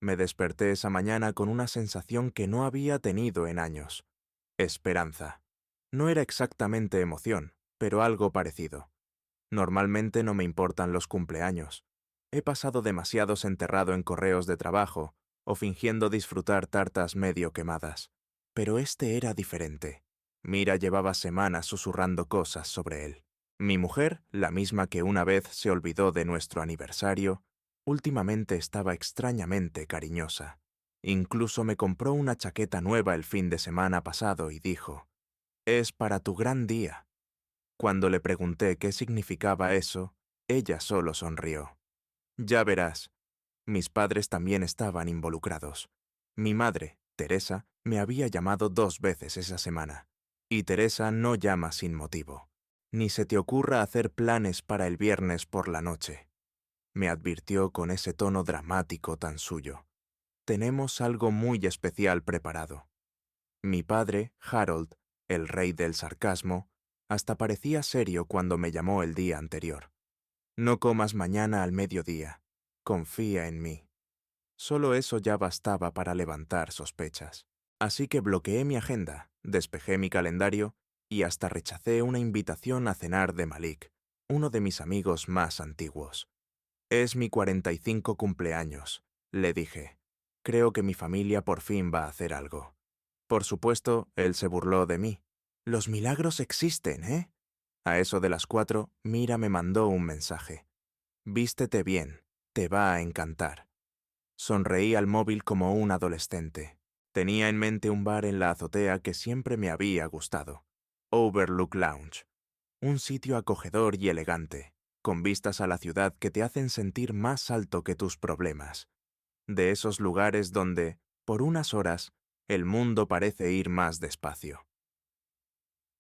Me desperté esa mañana con una sensación que no había tenido en años. Esperanza. No era exactamente emoción, pero algo parecido. Normalmente no me importan los cumpleaños. He pasado demasiados enterrado en correos de trabajo o fingiendo disfrutar tartas medio quemadas. Pero este era diferente. Mira llevaba semanas susurrando cosas sobre él. Mi mujer, la misma que una vez se olvidó de nuestro aniversario, últimamente estaba extrañamente cariñosa. Incluso me compró una chaqueta nueva el fin de semana pasado y dijo, «Es para tu gran día». Cuando le pregunté qué significaba eso, ella solo sonrió. Ya verás, mis padres también estaban involucrados. Mi madre, Teresa, me había llamado 2 veces esa semana. Y Teresa no llama sin motivo. Ni se te ocurra hacer planes para el viernes por la noche. Me advirtió con ese tono dramático tan suyo. Tenemos algo muy especial preparado. Mi padre, Harold, el rey del sarcasmo, hasta parecía serio cuando me llamó el día anterior. No comas mañana al mediodía. Confía en mí. Solo eso ya bastaba para levantar sospechas. Así que bloqueé mi agenda, despejé mi calendario y hasta rechacé una invitación a cenar de Malik, uno de mis amigos más antiguos. Es mi 45 cumpleaños, le dije. Creo que mi familia por fin va a hacer algo. Por supuesto, él se burló de mí. Los milagros existen, ¿eh? A eso de las 4, Mira me mandó un mensaje. Vístete bien, te va a encantar. Sonreí al móvil como un adolescente. Tenía en mente un bar en la azotea que siempre me había gustado. Overlook Lounge. Un sitio acogedor y elegante, con vistas a la ciudad que te hacen sentir más alto que tus problemas. De esos lugares donde, por unas horas, el mundo parece ir más despacio.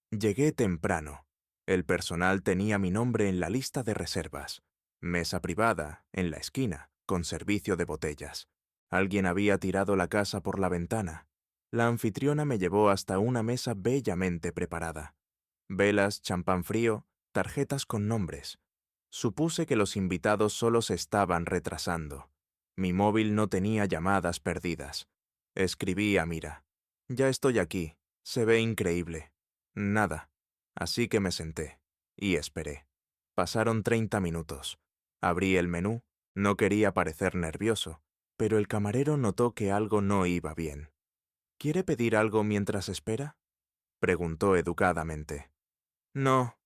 Llegué temprano. El personal tenía mi nombre en la lista de reservas. Mesa privada, en la esquina, con servicio de botellas. Alguien había tirado la casa por la ventana. La anfitriona me llevó hasta una mesa bellamente preparada. Velas, champán frío, tarjetas con nombres. Supuse que los invitados solo se estaban retrasando. Mi móvil no tenía llamadas perdidas. Escribí a Mira. Ya estoy aquí. Se ve increíble. Nada. Así que me senté. Y esperé. Pasaron 30 minutos. Abrí el menú. No quería parecer nervioso, pero el camarero notó que algo no iba bien. ¿Quiere pedir algo mientras espera?, preguntó educadamente. No,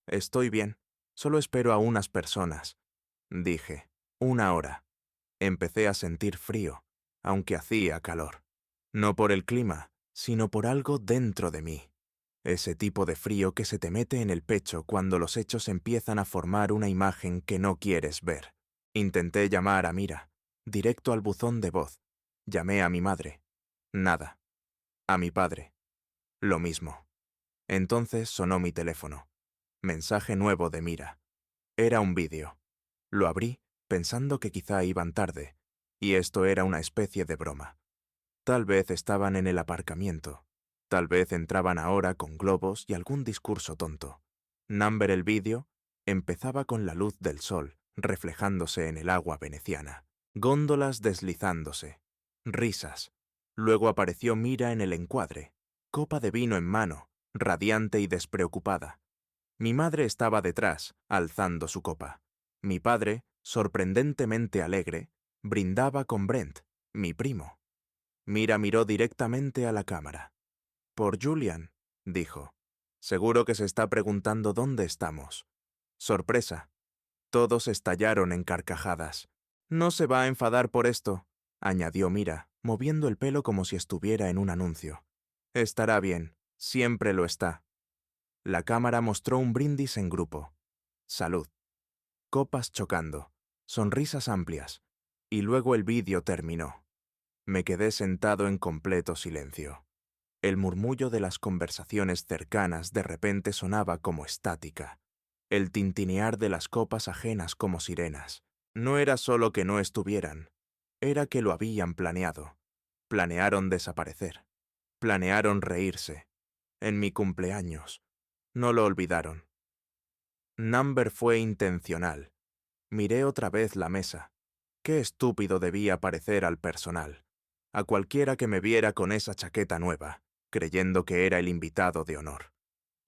estoy bien. Solo espero a unas personas. Dije, 1 hora. Empecé a sentir frío, aunque hacía calor. No por el clima, sino por algo dentro de mí. Ese tipo de frío que se te mete en el pecho cuando los hechos empiezan a formar una imagen que no quieres ver. Intenté llamar a Mira, directo al buzón de voz. Llamé a mi madre. Nada. A mi padre. Lo mismo. Entonces sonó mi teléfono. Mensaje nuevo de Mira. Era un vídeo. Lo abrí, pensando que quizá iban tarde, y esto era una especie de broma. Tal vez estaban en el aparcamiento. Tal vez entraban ahora con globos y algún discurso tonto. Number el vídeo empezaba con la luz del sol reflejándose en el agua veneciana. Góndolas deslizándose. Risas. Luego apareció Mira en el encuadre. Copa de vino en mano, radiante y despreocupada. Mi madre estaba detrás, alzando su copa. Mi padre, sorprendentemente alegre, brindaba con Brent, mi primo. Mira miró directamente a la cámara. «Por Julian», dijo. «Seguro que se está preguntando dónde estamos». Sorpresa. Todos estallaron en carcajadas. «No se va a enfadar por esto», añadió Mira, moviendo el pelo como si estuviera en un anuncio. «Estará bien, siempre lo está». La cámara mostró un brindis en grupo. Salud. Copas chocando. Sonrisas amplias. Y luego el vídeo terminó. Me quedé sentado en completo silencio. El murmullo de las conversaciones cercanas de repente sonaba como estática. El tintinear de las copas ajenas como sirenas. No era solo que no estuvieran, era que lo habían planeado. Planearon desaparecer. Planearon reírse. En mi cumpleaños. No lo olvidaron. Number fue intencional. Miré otra vez la mesa. Qué estúpido debía parecer al personal, a cualquiera que me viera con esa chaqueta nueva, creyendo que era el invitado de honor.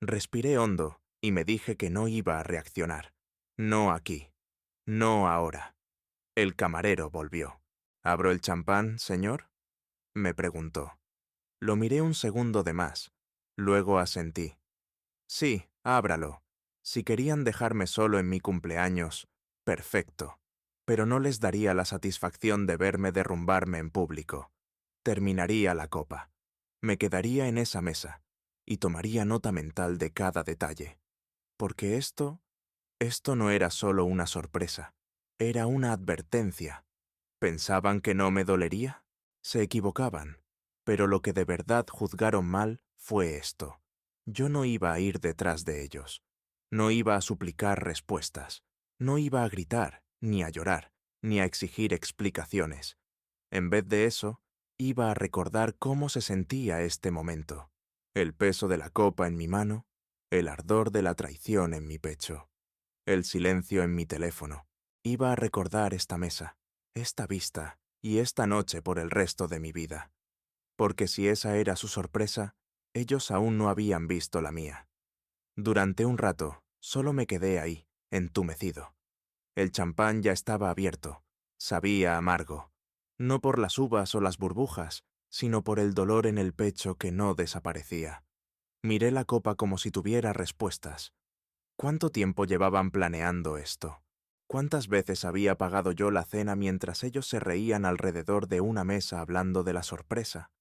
Respiré hondo y me dije que no iba a reaccionar. No aquí. No ahora. El camarero volvió. ¿Abro el champán, señor?, me preguntó. Lo miré un segundo de más. Luego asentí. Sí, ábralo. Si querían dejarme solo en mi cumpleaños, perfecto. Pero no les daría la satisfacción de verme derrumbarme en público. Terminaría la copa. Me quedaría en esa mesa y tomaría nota mental de cada detalle. Porque esto no era solo una sorpresa, era una advertencia. ¿Pensaban que no me dolería? Se equivocaban, pero lo que de verdad juzgaron mal fue esto. Yo no iba a ir detrás de ellos. No iba a suplicar respuestas. No iba a gritar, ni a llorar, ni a exigir explicaciones. En vez de eso, iba a recordar cómo se sentía este momento. El peso de la copa en mi mano, el ardor de la traición en mi pecho, el silencio en mi teléfono. Iba a recordar esta mesa, esta vista y esta noche por el resto de mi vida. Porque si esa era su sorpresa, ellos aún no habían visto la mía. Durante un rato, solo me quedé ahí, entumecido. El champán ya estaba abierto. Sabía amargo. No por las uvas o las burbujas, sino por el dolor en el pecho que no desaparecía. Miré la copa como si tuviera respuestas. ¿Cuánto tiempo llevaban planeando esto? ¿Cuántas veces había pagado yo la cena mientras ellos se reían alrededor de una mesa hablando de la sorpresa?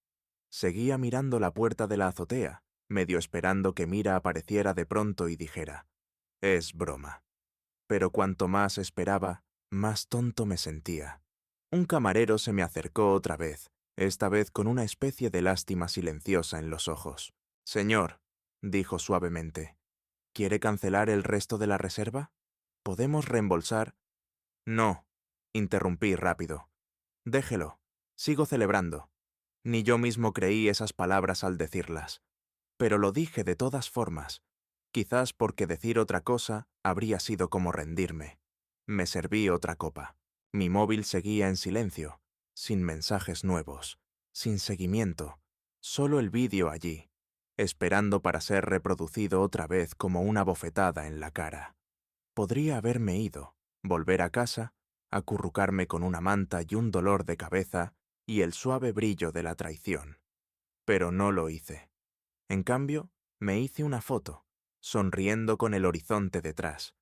Seguía mirando la puerta de la azotea, medio esperando que Mira apareciera de pronto y dijera, «Es broma». Pero cuanto más esperaba, más tonto me sentía. Un camarero se me acercó otra vez, esta vez con una especie de lástima silenciosa en los ojos. «Señor», dijo suavemente, ¿quiere cancelar el resto de la reserva? ¿Podemos reembolsar? No, interrumpí rápido. Déjelo. Sigo celebrando. Ni yo mismo creí esas palabras al decirlas. Pero lo dije de todas formas. Quizás porque decir otra cosa habría sido como rendirme. Me serví otra copa. Mi móvil seguía en silencio, sin mensajes nuevos, sin seguimiento, solo el vídeo allí, esperando para ser reproducido otra vez como una bofetada en la cara. Podría haberme ido, volver a casa, acurrucarme con una manta y un dolor de cabeza y el suave brillo de la traición. Pero no lo hice. En cambio, me hice una foto, sonriendo con el horizonte detrás.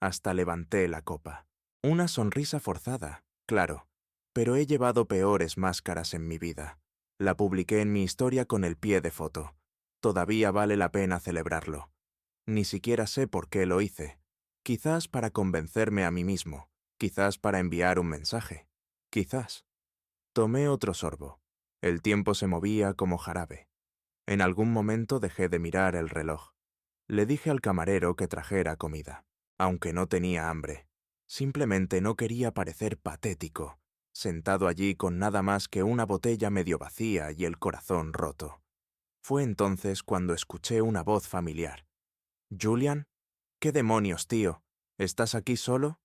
Hasta levanté la copa. Una sonrisa forzada, claro, pero he llevado peores máscaras en mi vida. La publiqué en mi historia con el pie de foto. Todavía vale la pena celebrarlo. Ni siquiera sé por qué lo hice. Quizás para convencerme a mí mismo, quizás para enviar un mensaje, quizás. Tomé otro sorbo. El tiempo se movía como jarabe. En algún momento dejé de mirar el reloj. Le dije al camarero que trajera comida, aunque no tenía hambre. Simplemente no quería parecer patético, sentado allí con nada más que una botella medio vacía y el corazón roto. Fue entonces cuando escuché una voz familiar. «¿Julian? ¿Qué demonios, tío? ¿Estás aquí solo?»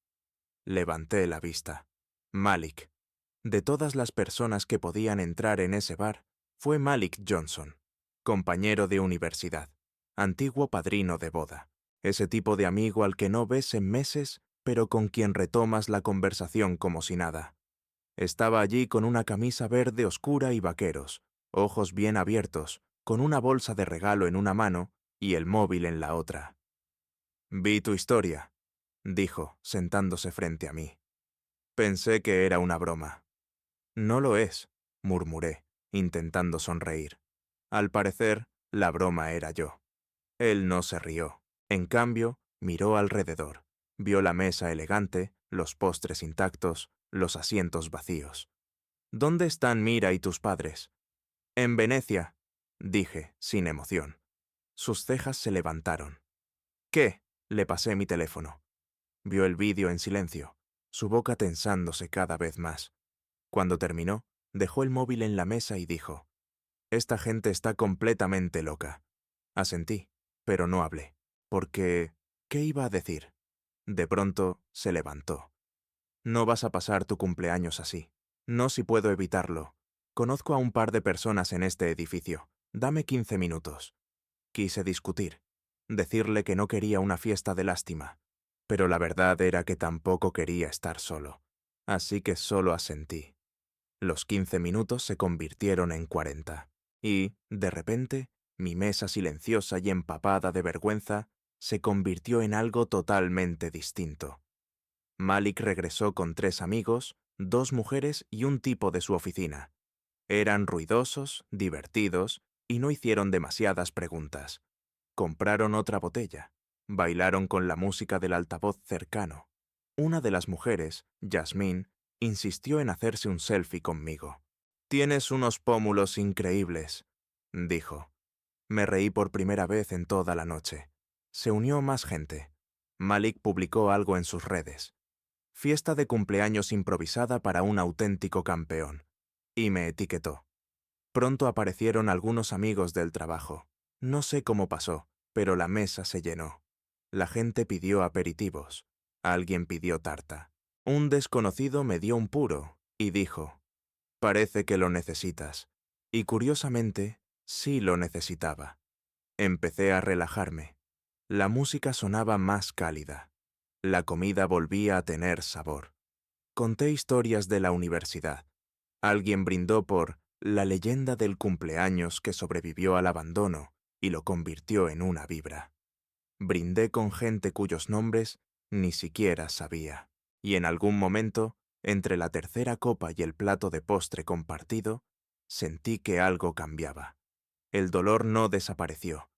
Levanté la vista. Malik. De todas las personas que podían entrar en ese bar, fue Malik Johnson, compañero de universidad, antiguo padrino de boda, ese tipo de amigo al que no ves en meses, pero con quien retomas la conversación como si nada. Estaba allí con una camisa verde oscura y vaqueros, ojos bien abiertos, con una bolsa de regalo en una mano y el móvil en la otra. «Vi tu historia», dijo, sentándose frente a mí. Pensé que era una broma. «No lo es», murmuré, intentando sonreír. Al parecer, la broma era yo. Él no se rió. En cambio, miró alrededor. Vio la mesa elegante, los postres intactos, los asientos vacíos. «¿Dónde están Mira y tus padres?» «En Venecia», dije, sin emoción. Sus cejas se levantaron. «¿Qué?» Le pasé mi teléfono. Vio el vídeo en silencio, su boca tensándose cada vez más. Cuando terminó, dejó el móvil en la mesa y dijo, «Esta gente está completamente loca». Asentí, pero no hablé, porque ¿qué iba a decir? De pronto se levantó. No vas a pasar tu cumpleaños así. No si puedo evitarlo. Conozco a un par de personas en este edificio. Dame 15 minutos. Quise discutir, decirle que no quería una fiesta de lástima, pero la verdad era que tampoco quería estar solo, así que solo asentí. Los 15 minutos se convirtieron en 40, y, de repente, mi mesa silenciosa y empapada de vergüenza se convirtió en algo totalmente distinto. Malik regresó con 3 amigos, 2 mujeres y un tipo de su oficina. Eran ruidosos, divertidos, y no hicieron demasiadas preguntas. Compraron otra botella. Bailaron con la música del altavoz cercano. Una de las mujeres, Yasmín, insistió en hacerse un selfie conmigo. «Tienes unos pómulos increíbles», dijo. Me reí por primera vez en toda la noche. Se unió más gente. Malik publicó algo en sus redes. Fiesta de cumpleaños improvisada para un auténtico campeón. Y me etiquetó. Pronto aparecieron algunos amigos del trabajo. No sé cómo pasó, pero la mesa se llenó. La gente pidió aperitivos. Alguien pidió tarta. Un desconocido me dio un puro y dijo, «Parece que lo necesitas». Y curiosamente, sí lo necesitaba. Empecé a relajarme. La música sonaba más cálida. La comida volvía a tener sabor. Conté historias de la universidad. Alguien brindó por la leyenda del cumpleaños que sobrevivió al abandono y lo convirtió en una vibra. Brindé con gente cuyos nombres ni siquiera sabía. Y en algún momento, entre la tercera copa y el plato de postre compartido, sentí que algo cambiaba. El dolor no desapareció,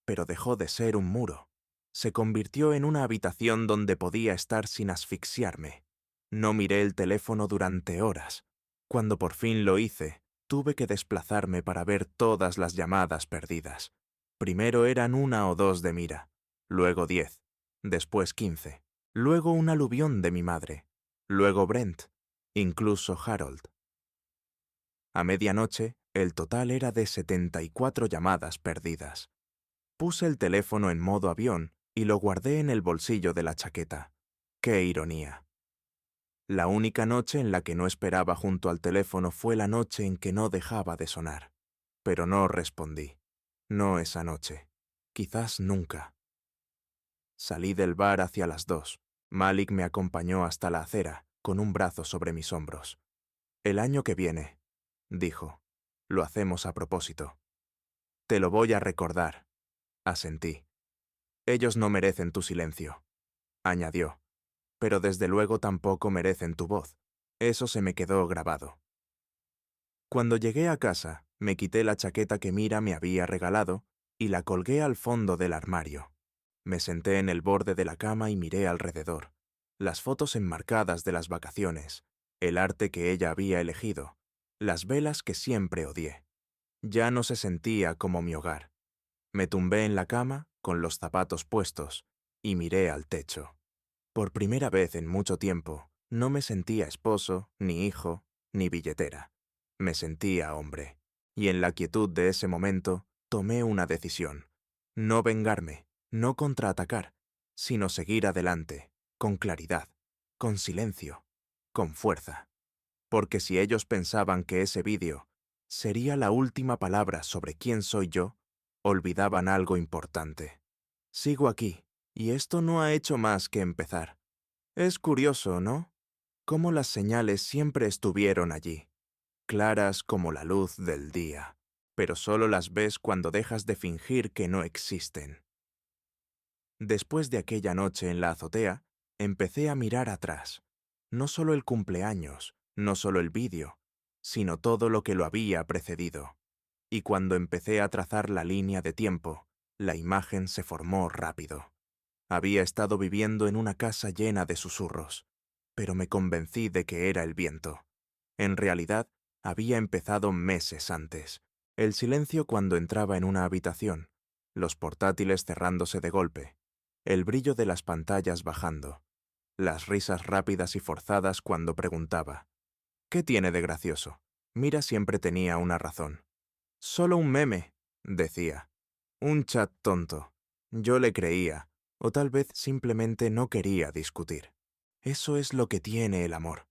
pero dejó de ser un muro. Se convirtió en una habitación donde podía estar sin asfixiarme. No miré el teléfono durante horas. Cuando por fin lo hice, tuve que desplazarme para ver todas las llamadas perdidas. Primero eran 1 o 2 de Mira, luego 10, después 15, luego un aluvión de mi madre, luego Brent, incluso Harold. A medianoche, el total era de 74 llamadas perdidas. Puse el teléfono en modo avión y lo guardé en el bolsillo de la chaqueta. ¡Qué ironía! La única noche en la que no esperaba junto al teléfono fue la noche en que no dejaba de sonar. Pero no respondí. No esa noche. Quizás nunca. Salí del bar hacia las 2. Malik me acompañó hasta la acera, con un brazo sobre mis hombros. «El año que viene», dijo, «lo hacemos a propósito». «Te lo voy a recordar», asentí. «Ellos no merecen tu silencio», añadió. «Pero desde luego tampoco merecen tu voz». Eso se me quedó grabado. Cuando llegué a casa, me quité la chaqueta que Mira me había regalado y la colgué al fondo del armario. Me senté en el borde de la cama y miré alrededor. Las fotos enmarcadas de las vacaciones, el arte que ella había elegido, las velas que siempre odié. Ya no se sentía como mi hogar. Me tumbé en la cama, con los zapatos puestos, y miré al techo. Por primera vez en mucho tiempo, no me sentía esposo, ni hijo, ni billetera. Me sentía hombre. Y en la quietud de ese momento, tomé una decisión. No vengarme, no contraatacar, sino seguir adelante, con claridad, con silencio, con fuerza. Porque si ellos pensaban que ese vídeo sería la última palabra sobre quién soy yo, olvidaban algo importante. Sigo aquí, y esto no ha hecho más que empezar. Es curioso, ¿no? Cómo las señales siempre estuvieron allí, claras como la luz del día, pero solo las ves cuando dejas de fingir que no existen. Después de aquella noche en la azotea, empecé a mirar atrás. No solo el cumpleaños, no solo el vídeo, sino todo lo que lo había precedido. Y cuando empecé a trazar la línea de tiempo, la imagen se formó rápido. Había estado viviendo en una casa llena de susurros, pero me convencí de que era el viento. En realidad, había empezado meses antes. El silencio cuando entraba en una habitación, los portátiles cerrándose de golpe, el brillo de las pantallas bajando, las risas rápidas y forzadas cuando preguntaba, «¿Qué tiene de gracioso?» Mira siempre tenía una razón. «Solo un meme», decía. «Un chat tonto». Yo le creía, o tal vez simplemente no quería discutir. Eso es lo que tiene el amor.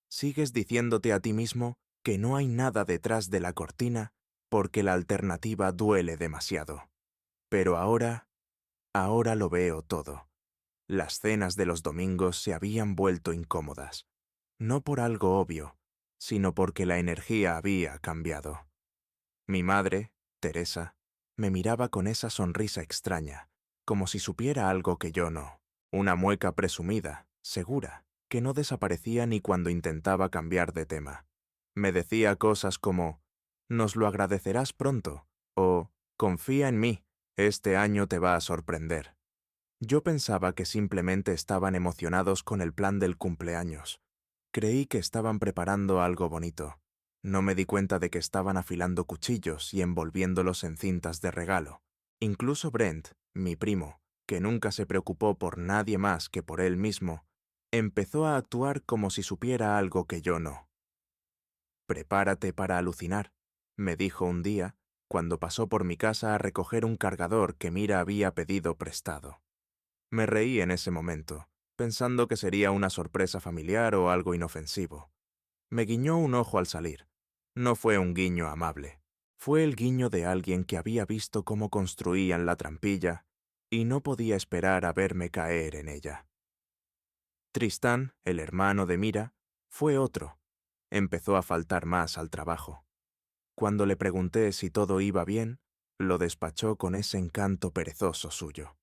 Sigues diciéndote a ti mismo que no hay nada detrás de la cortina porque la alternativa duele demasiado. Pero ahora lo veo todo. Las cenas de los domingos se habían vuelto incómodas, no por algo obvio, sino porque la energía había cambiado. Mi madre, Teresa, me miraba con esa sonrisa extraña, como si supiera algo que yo no, una mueca presumida, segura, que no desaparecía ni cuando intentaba cambiar de tema. Me decía cosas como, «Nos lo agradecerás pronto», o «Confía en mí, este año te va a sorprender». Yo pensaba que simplemente estaban emocionados con el plan del cumpleaños. Creí que estaban preparando algo bonito. No me di cuenta de que estaban afilando cuchillos y envolviéndolos en cintas de regalo. Incluso Brent, mi primo, que nunca se preocupó por nadie más que por él mismo, empezó a actuar como si supiera algo que yo no. «Prepárate para alucinar», me dijo un día, cuando pasó por mi casa a recoger un cargador que Mira había pedido prestado. Me reí en ese momento, pensando que sería una sorpresa familiar o algo inofensivo. Me guiñó un ojo al salir. No fue un guiño amable. Fue el guiño de alguien que había visto cómo construían la trampilla y no podía esperar a verme caer en ella. Tristán, el hermano de Mira, fue otro. Empezó a faltar más al trabajo. Cuando le pregunté si todo iba bien, lo despachó con ese encanto perezoso suyo.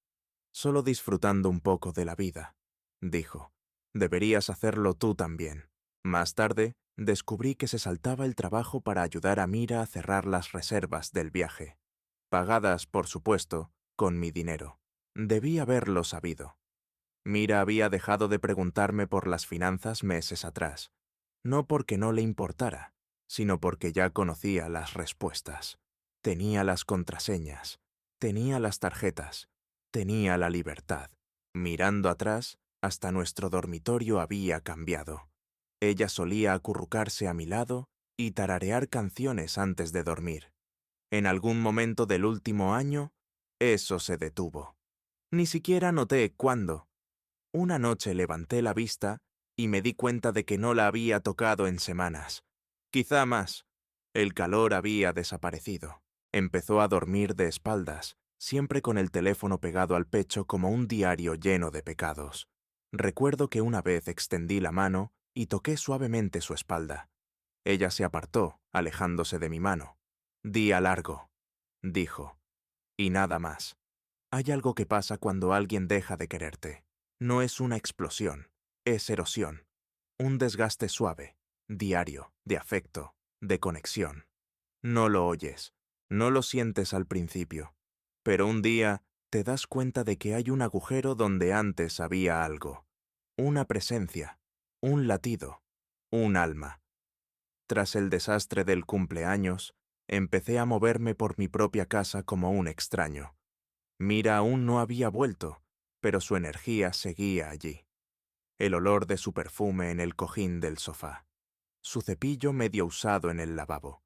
«Solo disfrutando un poco de la vida», dijo. «Deberías hacerlo tú también». Más tarde, descubrí que se saltaba el trabajo para ayudar a Mira a cerrar las reservas del viaje. Pagadas, por supuesto, con mi dinero. Debí haberlo sabido. Mira había dejado de preguntarme por las finanzas meses atrás. No porque no le importara, sino porque ya conocía las respuestas. Tenía las contraseñas. Tenía las tarjetas. Tenía la libertad. Mirando atrás, hasta nuestro dormitorio había cambiado. Ella solía acurrucarse a mi lado y tararear canciones antes de dormir. En algún momento del último año, eso se detuvo. Ni siquiera noté cuándo. Una noche levanté la vista y me di cuenta de que no la había tocado en semanas. Quizá más. El calor había desaparecido. Empezó a dormir de espaldas, siempre con el teléfono pegado al pecho como un diario lleno de pecados. Recuerdo que una vez extendí la mano y toqué suavemente su espalda. Ella se apartó, alejándose de mi mano. «Día largo», dijo, y nada más. Hay algo que pasa cuando alguien deja de quererte. No es una explosión, es erosión. Un desgaste suave, diario, de afecto, de conexión. No lo oyes, no lo sientes al principio, pero un día te das cuenta de que hay un agujero donde antes había algo, una presencia, un latido, un alma. Tras el desastre del cumpleaños, empecé a moverme por mi propia casa como un extraño. Mira aún no había vuelto, pero su energía seguía allí. El olor de su perfume en el cojín del sofá. Su cepillo medio usado en el lavabo.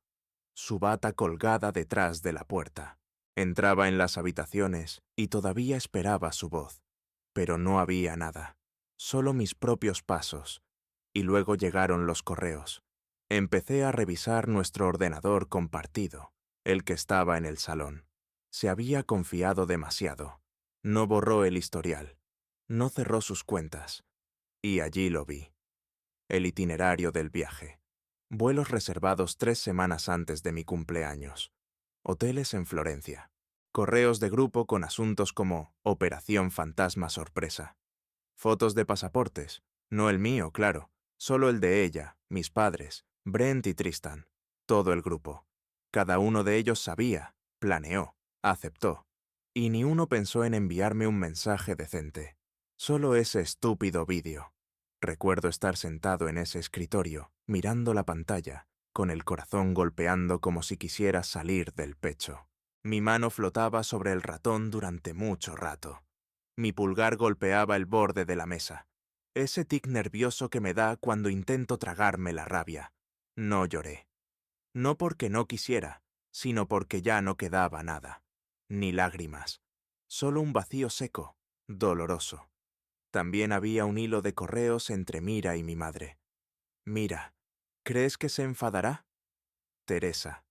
Su bata colgada detrás de la puerta. Entraba en las habitaciones y todavía esperaba su voz. Pero no había nada. Solo mis propios pasos. Y luego llegaron los correos. Empecé a revisar nuestro ordenador compartido, el que estaba en el salón. Se había confiado demasiado. No borró el historial. No cerró sus cuentas. Y allí lo vi. El itinerario del viaje. Vuelos reservados 3 semanas antes de mi cumpleaños. Hoteles en Florencia. Correos de grupo con asuntos como Operación Fantasma Sorpresa. Fotos de pasaportes. No el mío, claro. Solo el de ella, mis padres, Brent y Tristan. Todo el grupo. Cada uno de ellos sabía, planeó, aceptó. Y ni uno pensó en enviarme un mensaje decente. Solo ese estúpido vídeo. Recuerdo estar sentado en ese escritorio, mirando la pantalla, con el corazón golpeando como si quisiera salir del pecho. Mi mano flotaba sobre el ratón durante mucho rato. Mi pulgar golpeaba el borde de la mesa. Ese tic nervioso que me da cuando intento tragarme la rabia. No lloré. No porque no quisiera, sino porque ya no quedaba nada. Ni lágrimas. Solo un vacío seco, doloroso. También había un hilo de correos entre Mira y mi madre. Mira, ¿crees que se enfadará? Teresa.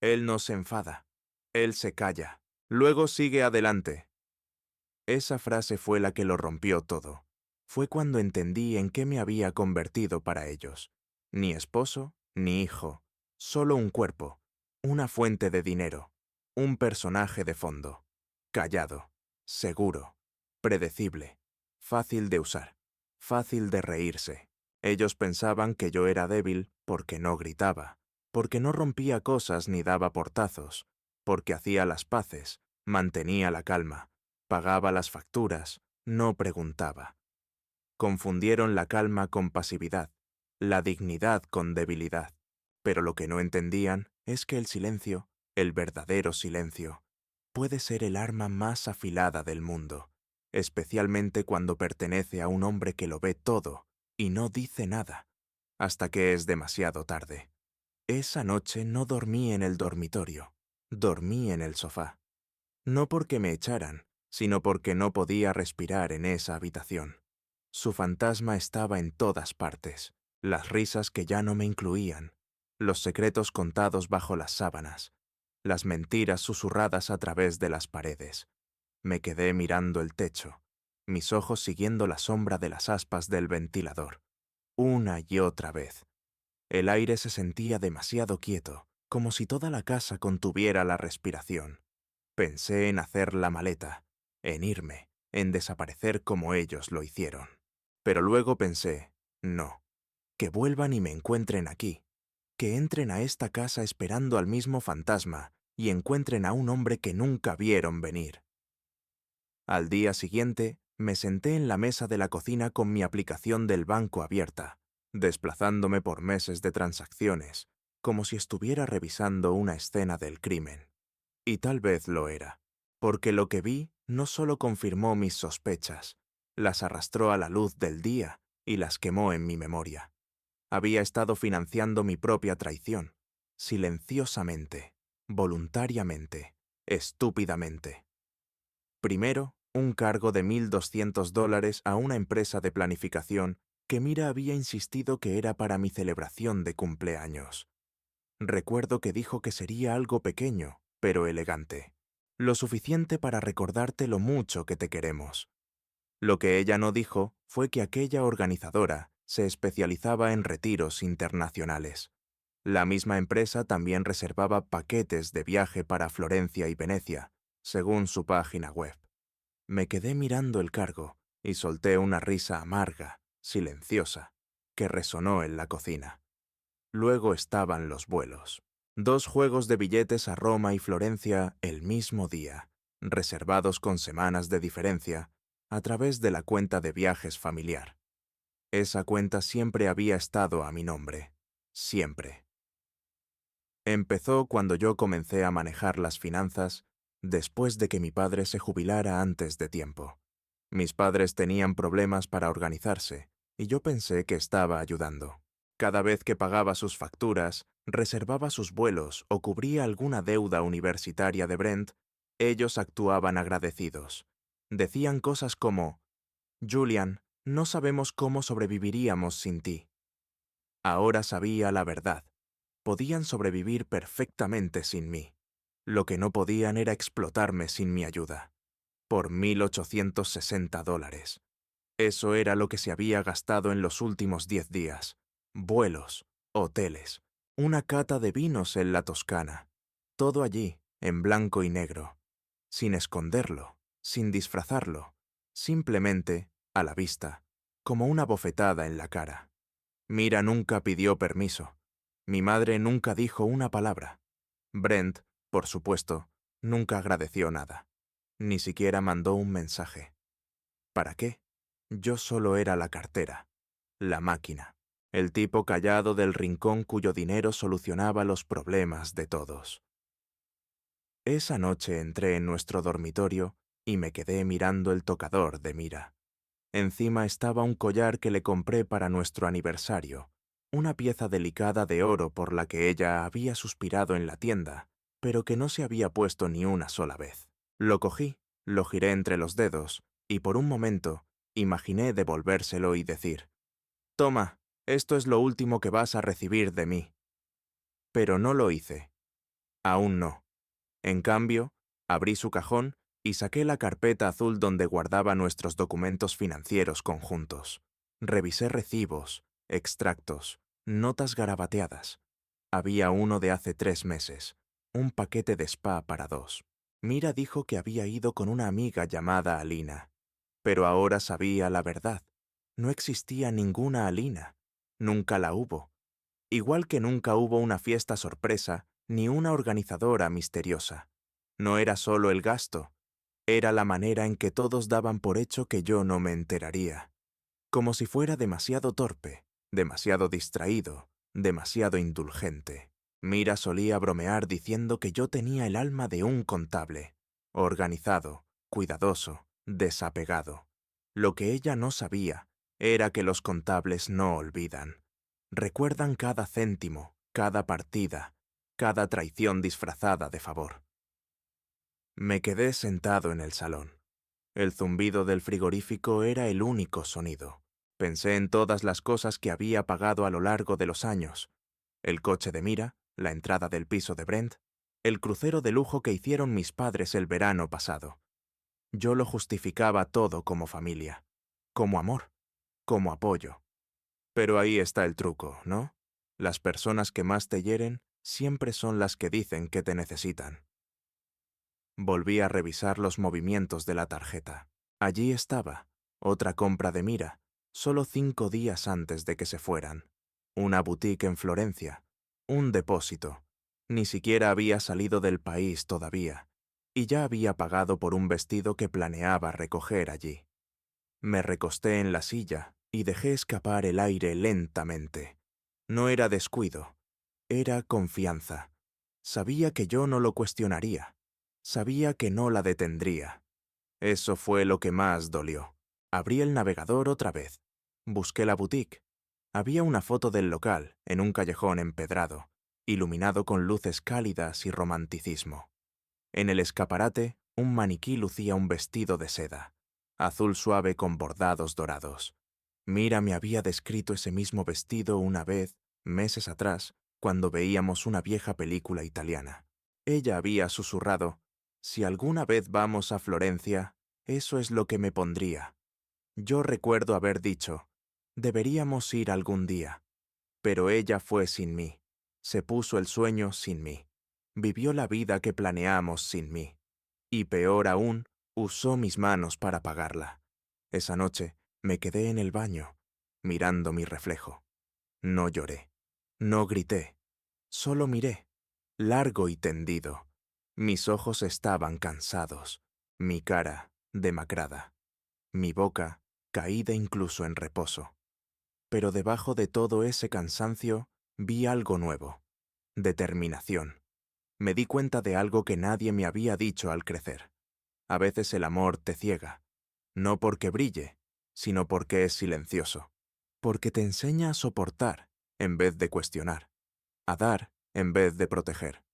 Él no se enfada. Él se calla. Luego sigue adelante. Esa frase fue la que lo rompió todo. Fue cuando entendí en qué me había convertido para ellos. Ni esposo, ni hijo. Solo un cuerpo. Una fuente de dinero. Un personaje de fondo. Callado. Seguro. Predecible. Fácil de usar. Fácil de reírse. Ellos pensaban que yo era débil porque no gritaba, porque no rompía cosas ni daba portazos, porque hacía las paces, mantenía la calma, pagaba las facturas, no preguntaba. Confundieron la calma con pasividad, la dignidad con debilidad. Pero lo que no entendían es que el silencio, el verdadero silencio, puede ser el arma más afilada del mundo, especialmente cuando pertenece a un hombre que lo ve todo y no dice nada, hasta que es demasiado tarde. Esa noche no dormí en el dormitorio, dormí en el sofá. No porque me echaran, sino porque no podía respirar en esa habitación. Su fantasma estaba en todas partes, las risas que ya no me incluían, los secretos contados bajo las sábanas, las mentiras susurradas a través de las paredes. Me quedé mirando el techo, mis ojos siguiendo la sombra de las aspas del ventilador, una y otra vez. El aire se sentía demasiado quieto, como si toda la casa contuviera la respiración. Pensé en hacer la maleta, en irme, en desaparecer como ellos lo hicieron. Pero luego pensé, no, que vuelvan y me encuentren aquí, que entren a esta casa esperando al mismo fantasma y encuentren a un hombre que nunca vieron venir. Al día siguiente, me senté en la mesa de la cocina con mi aplicación del banco abierta, desplazándome por meses de transacciones, como si estuviera revisando una escena del crimen. Y tal vez lo era, porque lo que vi no solo confirmó mis sospechas, las arrastró a la luz del día y las quemó en mi memoria. Había estado financiando mi propia traición, silenciosamente, voluntariamente, estúpidamente. Primero, un cargo de $1,200 a una empresa de planificación que Mira había insistido que era para mi celebración de cumpleaños. Recuerdo que dijo que sería algo pequeño, pero elegante. Lo suficiente para recordarte lo mucho que te queremos. Lo que ella no dijo fue que aquella organizadora se especializaba en retiros internacionales. La misma empresa también reservaba paquetes de viaje para Florencia y Venecia, según su página web. Me quedé mirando el cargo y solté una risa amarga, silenciosa, que resonó en la cocina. Luego estaban los vuelos. 2 juegos de billetes a Roma y Florencia el mismo día, reservados con semanas de diferencia, a través de la cuenta de viajes familiar. Esa cuenta siempre había estado a mi nombre. Siempre. Empezó cuando yo comencé a manejar las finanzas, después de que mi padre se jubilara antes de tiempo. Mis padres tenían problemas para organizarse, y yo pensé que estaba ayudando. Cada vez que pagaba sus facturas, reservaba sus vuelos o cubría alguna deuda universitaria de Brent, ellos actuaban agradecidos. Decían cosas como, «Julian, no sabemos cómo sobreviviríamos sin ti». Ahora sabía la verdad. Podían sobrevivir perfectamente sin mí. Lo que no podían era explotarme sin mi ayuda. Por $1,860. Eso era lo que se había gastado en los últimos 10 días. Vuelos, hoteles, una cata de vinos en la Toscana. Todo allí, en blanco y negro. Sin esconderlo, sin disfrazarlo. Simplemente, a la vista, como una bofetada en la cara. Mira nunca pidió permiso. Mi madre nunca dijo una palabra. Brent, por supuesto, nunca agradeció nada. Ni siquiera mandó un mensaje. ¿Para qué? Yo solo era la cartera, la máquina, el tipo callado del rincón cuyo dinero solucionaba los problemas de todos. Esa noche entré en nuestro dormitorio y me quedé mirando el tocador de Mira. Encima estaba un collar que le compré para nuestro aniversario, una pieza delicada de oro por la que ella había suspirado en la tienda, pero que no se había puesto ni una sola vez. Lo cogí, lo giré entre los dedos, y por un momento Imaginé devolvérselo y decir, «Toma, esto es lo último que vas a recibir de mí». Pero no lo hice. Aún no. En cambio, abrí su cajón y saqué la carpeta azul donde guardaba nuestros documentos financieros conjuntos. Revisé recibos, extractos, notas garabateadas. Había uno de hace 3 meses, un paquete de spa para 2. Mira dijo que había ido con una amiga llamada Alina. Pero ahora sabía la verdad. No existía ninguna Alina. Nunca la hubo. Igual que nunca hubo una fiesta sorpresa ni una organizadora misteriosa. No era solo el gasto, era la manera en que todos daban por hecho que yo no me enteraría. Como si fuera demasiado torpe, demasiado distraído, demasiado indulgente. Mira solía bromear diciendo que yo tenía el alma de un contable, organizado, cuidadoso, desapegado. Lo que ella no sabía era que los contables no olvidan. Recuerdan cada céntimo, cada partida, cada traición disfrazada de favor. Me quedé sentado en el salón. El zumbido del frigorífico era el único sonido. Pensé en todas las cosas que había pagado a lo largo de los años. El coche de Mira, la entrada del piso de Brent, el crucero de lujo que hicieron mis padres el verano pasado. Yo lo justificaba todo como familia, como amor, como apoyo. Pero ahí está el truco, ¿no? Las personas que más te hieren siempre son las que dicen que te necesitan. Volví a revisar los movimientos de la tarjeta. Allí estaba, otra compra de Mira, solo 5 días antes de que se fueran. Una boutique en Florencia, un depósito. Ni siquiera había salido del país todavía, y ya había pagado por un vestido que planeaba recoger allí. Me recosté en la silla y dejé escapar el aire lentamente. No era descuido, era confianza. Sabía que yo no lo cuestionaría. Sabía que no la detendría. Eso fue lo que más dolió. Abrí el navegador otra vez. Busqué la boutique. Había una foto del local, en un callejón empedrado, iluminado con luces cálidas y romanticismo. En el escaparate, un maniquí lucía un vestido de seda, azul suave con bordados dorados. Mira me había descrito ese mismo vestido una vez, meses atrás, cuando veíamos una vieja película italiana. Ella había susurrado, «Si alguna vez vamos a Florencia, eso es lo que me pondría». Yo recuerdo haber dicho, «Deberíamos ir algún día». Pero ella fue sin mí. Se puso el sueño sin mí. Vivió la vida que planeamos sin mí. Y peor aún, usó mis manos para pagarla. Esa noche me quedé en el baño, mirando mi reflejo. No lloré. No grité. Solo miré, largo y tendido. Mis ojos estaban cansados, mi cara demacrada, mi boca caída incluso en reposo. Pero debajo de todo ese cansancio vi algo nuevo, determinación. Me di cuenta de algo que nadie me había dicho al crecer. A veces el amor te ciega, no porque brille, sino porque es silencioso, porque te enseña a soportar en vez de cuestionar, a dar en vez de proteger.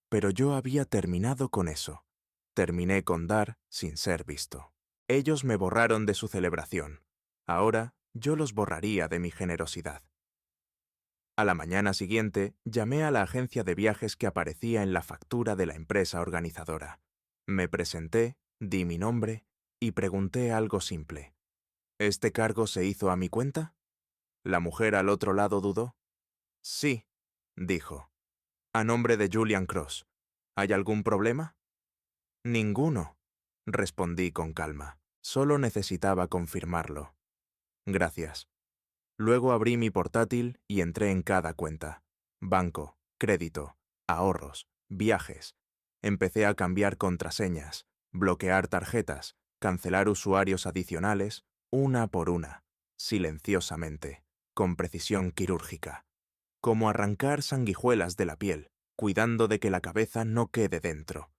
Pero yo había terminado con eso. Terminé con dar sin ser visto. Ellos me borraron de su celebración. Ahora yo los borraría de mi generosidad. A la mañana siguiente, llamé a la agencia de viajes que aparecía en la factura de la empresa organizadora. Me presenté, di mi nombre y pregunté algo simple. ¿Este cargo se hizo a mi cuenta? La mujer al otro lado dudó. Sí, dijo. A nombre de Julian Cross. ¿Hay algún problema? Ninguno, respondí con calma. Solo necesitaba confirmarlo. Gracias. Luego abrí mi portátil y entré en cada cuenta. Banco, crédito, ahorros, viajes. Empecé a cambiar contraseñas, bloquear tarjetas, cancelar usuarios adicionales, una por una, silenciosamente, con precisión quirúrgica. Como arrancar sanguijuelas de la piel, cuidando de que la cabeza no quede dentro.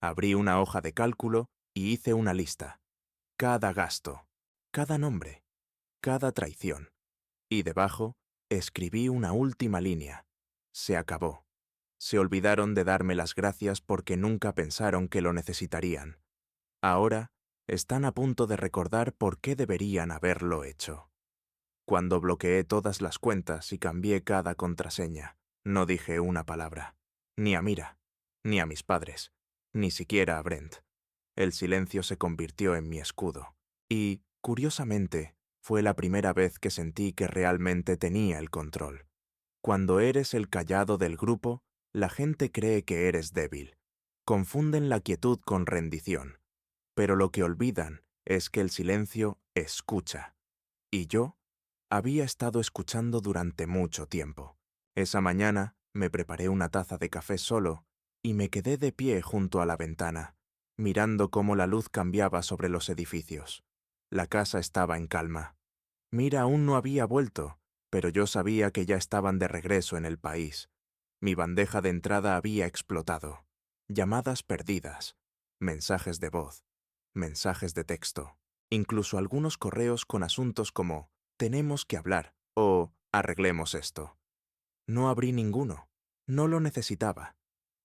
Abrí una hoja de cálculo y hice una lista. Cada gasto, cada nombre, cada traición. Y debajo, escribí una última línea. Se acabó. Se olvidaron de darme las gracias porque nunca pensaron que lo necesitarían. Ahora, Están a punto de recordar por qué deberían haberlo hecho. Cuando bloqueé todas las cuentas y cambié cada contraseña, no dije una palabra. Ni a Mira, ni a mis padres, ni siquiera a Brent. El silencio se convirtió en mi escudo. Y, curiosamente, fue la primera vez que sentí que realmente tenía el control. Cuando eres el callado del grupo, la gente cree que eres débil. Confunden la quietud con rendición. Pero lo que olvidan es que el silencio escucha. Y yo había estado escuchando durante mucho tiempo. Esa mañana me preparé una taza de café solo y me quedé de pie junto a la ventana, mirando cómo la luz cambiaba sobre los edificios. La casa estaba en calma. Mira aún no había vuelto, pero yo sabía que ya estaban de regreso en el país. Mi bandeja de entrada había explotado. Llamadas perdidas, mensajes de voz, mensajes de texto, incluso algunos correos con asuntos como «tenemos que hablar» o «arreglemos esto». No abrí ninguno. No lo necesitaba.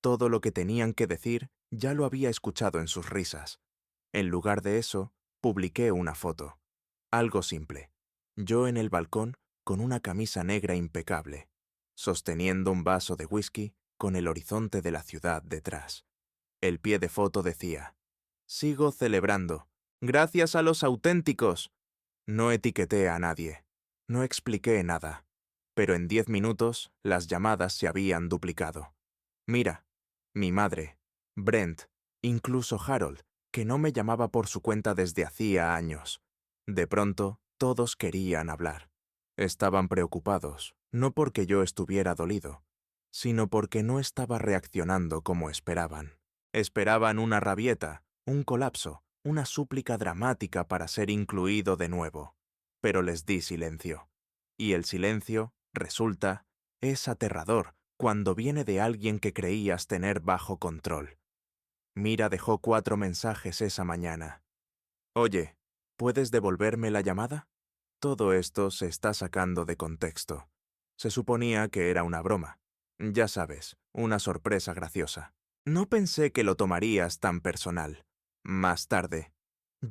Todo lo que tenían que decir ya lo había escuchado en sus risas. En lugar de eso, publiqué una foto. Algo simple. Yo en el balcón con una camisa negra impecable, sosteniendo un vaso de whisky con el horizonte de la ciudad detrás. El pie de foto decía: «Sigo celebrando. Gracias a los auténticos». No etiqueté a nadie. No expliqué nada. Pero en 10 minutos las llamadas se habían duplicado. Mira, mi madre, Brent, incluso Harold, que no me llamaba por su cuenta desde hacía años. De pronto, todos querían hablar. Estaban preocupados, no porque yo estuviera dolido, sino porque no estaba reaccionando como esperaban. Esperaban una rabieta, un colapso, una súplica dramática para ser incluido de nuevo. Pero les di silencio. Y el silencio, resulta, es aterrador cuando viene de alguien que creías tener bajo control. Mira dejó 4 mensajes esa mañana. Oye, ¿puedes devolverme la llamada? Todo esto se está sacando de contexto. Se suponía que era una broma. Ya sabes, una sorpresa graciosa. No pensé que lo tomarías tan personal. Más tarde.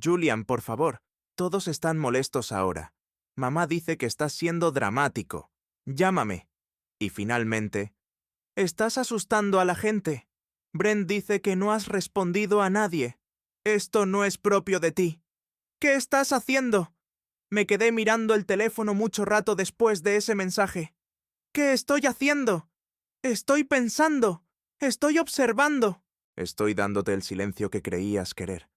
Julian, por favor, todos están molestos ahora. Mamá dice que estás siendo dramático. Llámame. Y finalmente, estás asustando a la gente. Brent dice que no has respondido a nadie. Esto no es propio de ti. ¿Qué estás haciendo? Me quedé mirando el teléfono mucho rato después de ese mensaje. ¿Qué estoy haciendo? Estoy pensando. Estoy observando. Estoy dándote el silencio que creías querer,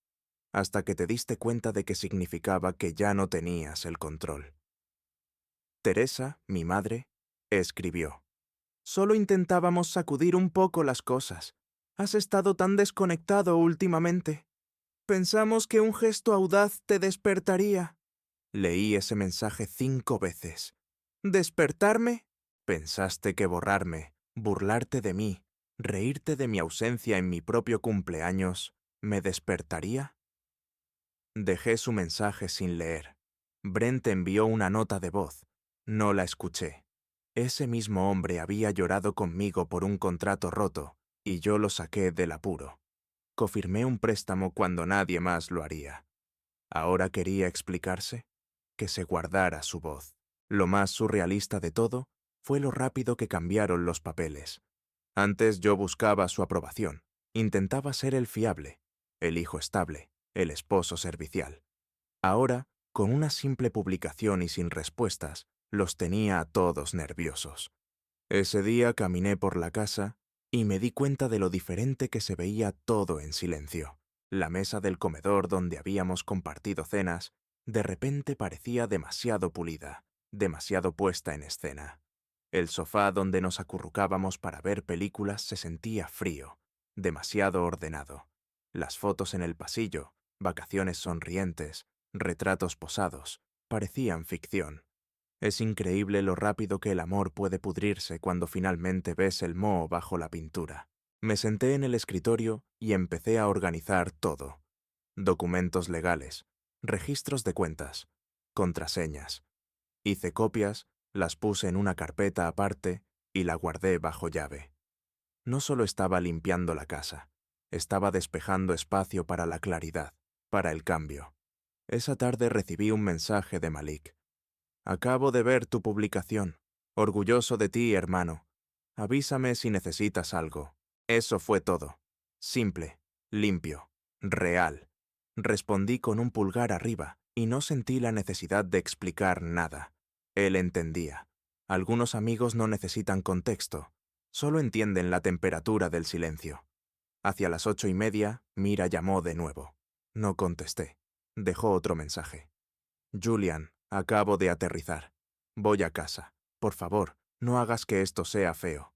hasta que te diste cuenta de que significaba que ya no tenías el control. Teresa, mi madre, escribió: «Solo intentábamos sacudir un poco las cosas. Has estado tan desconectado últimamente. Pensamos que un gesto audaz te despertaría». Leí ese mensaje 5 veces. ¿Despertarme? ¿Pensaste que borrarme, burlarte de mí, reírte de mi ausencia en mi propio cumpleaños, me despertaría? Dejé su mensaje sin leer. Brent envió una nota de voz. No la escuché. Ese mismo hombre había llorado conmigo por un contrato roto, y yo lo saqué del apuro. Cofirmé un préstamo cuando nadie más lo haría. ¿Ahora quería explicarse? Que se guardara su voz. Lo más surrealista de todo fue lo rápido que cambiaron los papeles. Antes yo buscaba su aprobación, intentaba ser el fiable, el hijo estable, el esposo servicial. Ahora, con una simple publicación y sin respuestas, los tenía a todos nerviosos. Ese día caminé por la casa y me di cuenta de lo diferente que se veía todo en silencio. La mesa del comedor donde habíamos compartido cenas de repente parecía demasiado pulida, demasiado puesta en escena. El sofá donde nos acurrucábamos para ver películas se sentía frío, demasiado ordenado. Las fotos en el pasillo, vacaciones sonrientes, retratos posados, parecían ficción. Es increíble lo rápido que el amor puede pudrirse cuando finalmente ves el moho bajo la pintura. Me senté en el escritorio y empecé a organizar todo. Documentos legales, registros de cuentas, contraseñas. Hice copias, las puse en una carpeta aparte y la guardé bajo llave. No solo estaba limpiando la casa, estaba despejando espacio para la claridad. para el cambio. Esa tarde recibí un mensaje de Malik. Acabo de ver tu publicación. Orgulloso de ti, hermano. Avísame si necesitas algo. Eso fue todo. Simple, limpio, real. Respondí con un pulgar arriba y no sentí la necesidad de explicar nada. Él entendía. Algunos amigos no necesitan contexto, solo entienden la temperatura del silencio. Hacia las 8:30, Mira llamó de nuevo. No contesté. Dejó otro mensaje. Julian, acabo de aterrizar. Voy a casa. Por favor, no hagas que esto sea feo.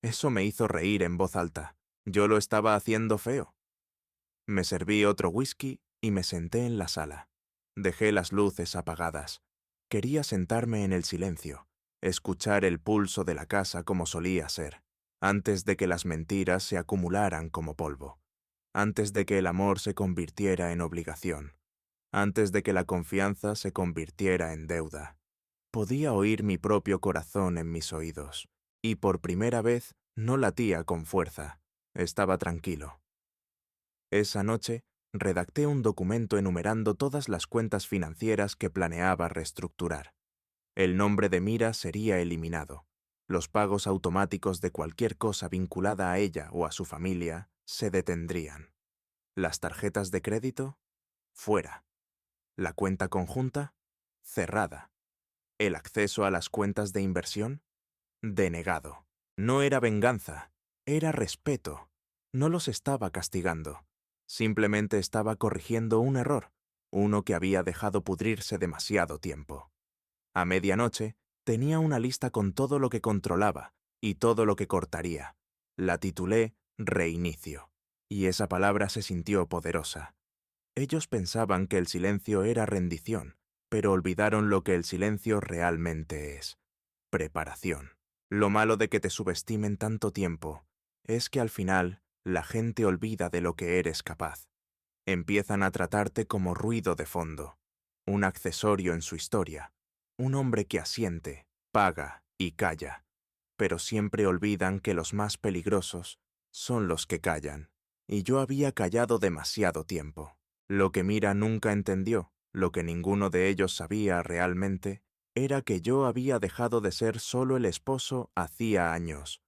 Eso me hizo reír en voz alta. ¿Yo lo estaba haciendo feo? Me serví otro whisky y me senté en la sala. Dejé las luces apagadas. Quería sentarme en el silencio, escuchar el pulso de la casa como solía ser, antes de que las mentiras se acumularan como polvo, antes de que el amor se convirtiera en obligación, antes de que la confianza se convirtiera en deuda. Podía oír mi propio corazón en mis oídos, y por primera vez no latía con fuerza. Estaba tranquilo. Esa noche, redacté un documento enumerando todas las cuentas financieras que planeaba reestructurar. El nombre de Mira sería eliminado. Los pagos automáticos de cualquier cosa vinculada a ella o a su familia se detendrían. Las tarjetas de crédito, fuera. La cuenta conjunta, cerrada. El acceso a las cuentas de inversión, denegado. No era venganza, era respeto. No los estaba castigando. Simplemente estaba corrigiendo un error, uno que había dejado pudrirse demasiado tiempo. A medianoche, tenía una lista con todo lo que controlaba y todo lo que cortaría. La titulé Reinicio, y esa palabra se sintió poderosa. Ellos pensaban que el silencio era rendición, pero olvidaron lo que el silencio realmente es. Preparación. Lo malo de que te subestimen tanto tiempo es que al final la gente olvida de lo que eres capaz. Empiezan a tratarte como ruido de fondo, un accesorio en su historia, un hombre que asiente, paga y calla, pero siempre olvidan que los más peligrosos son los que callan. Y yo había callado demasiado tiempo. Lo que Mira nunca entendió, lo que ninguno de ellos sabía realmente, era que yo había dejado de ser solo el esposo hacía años.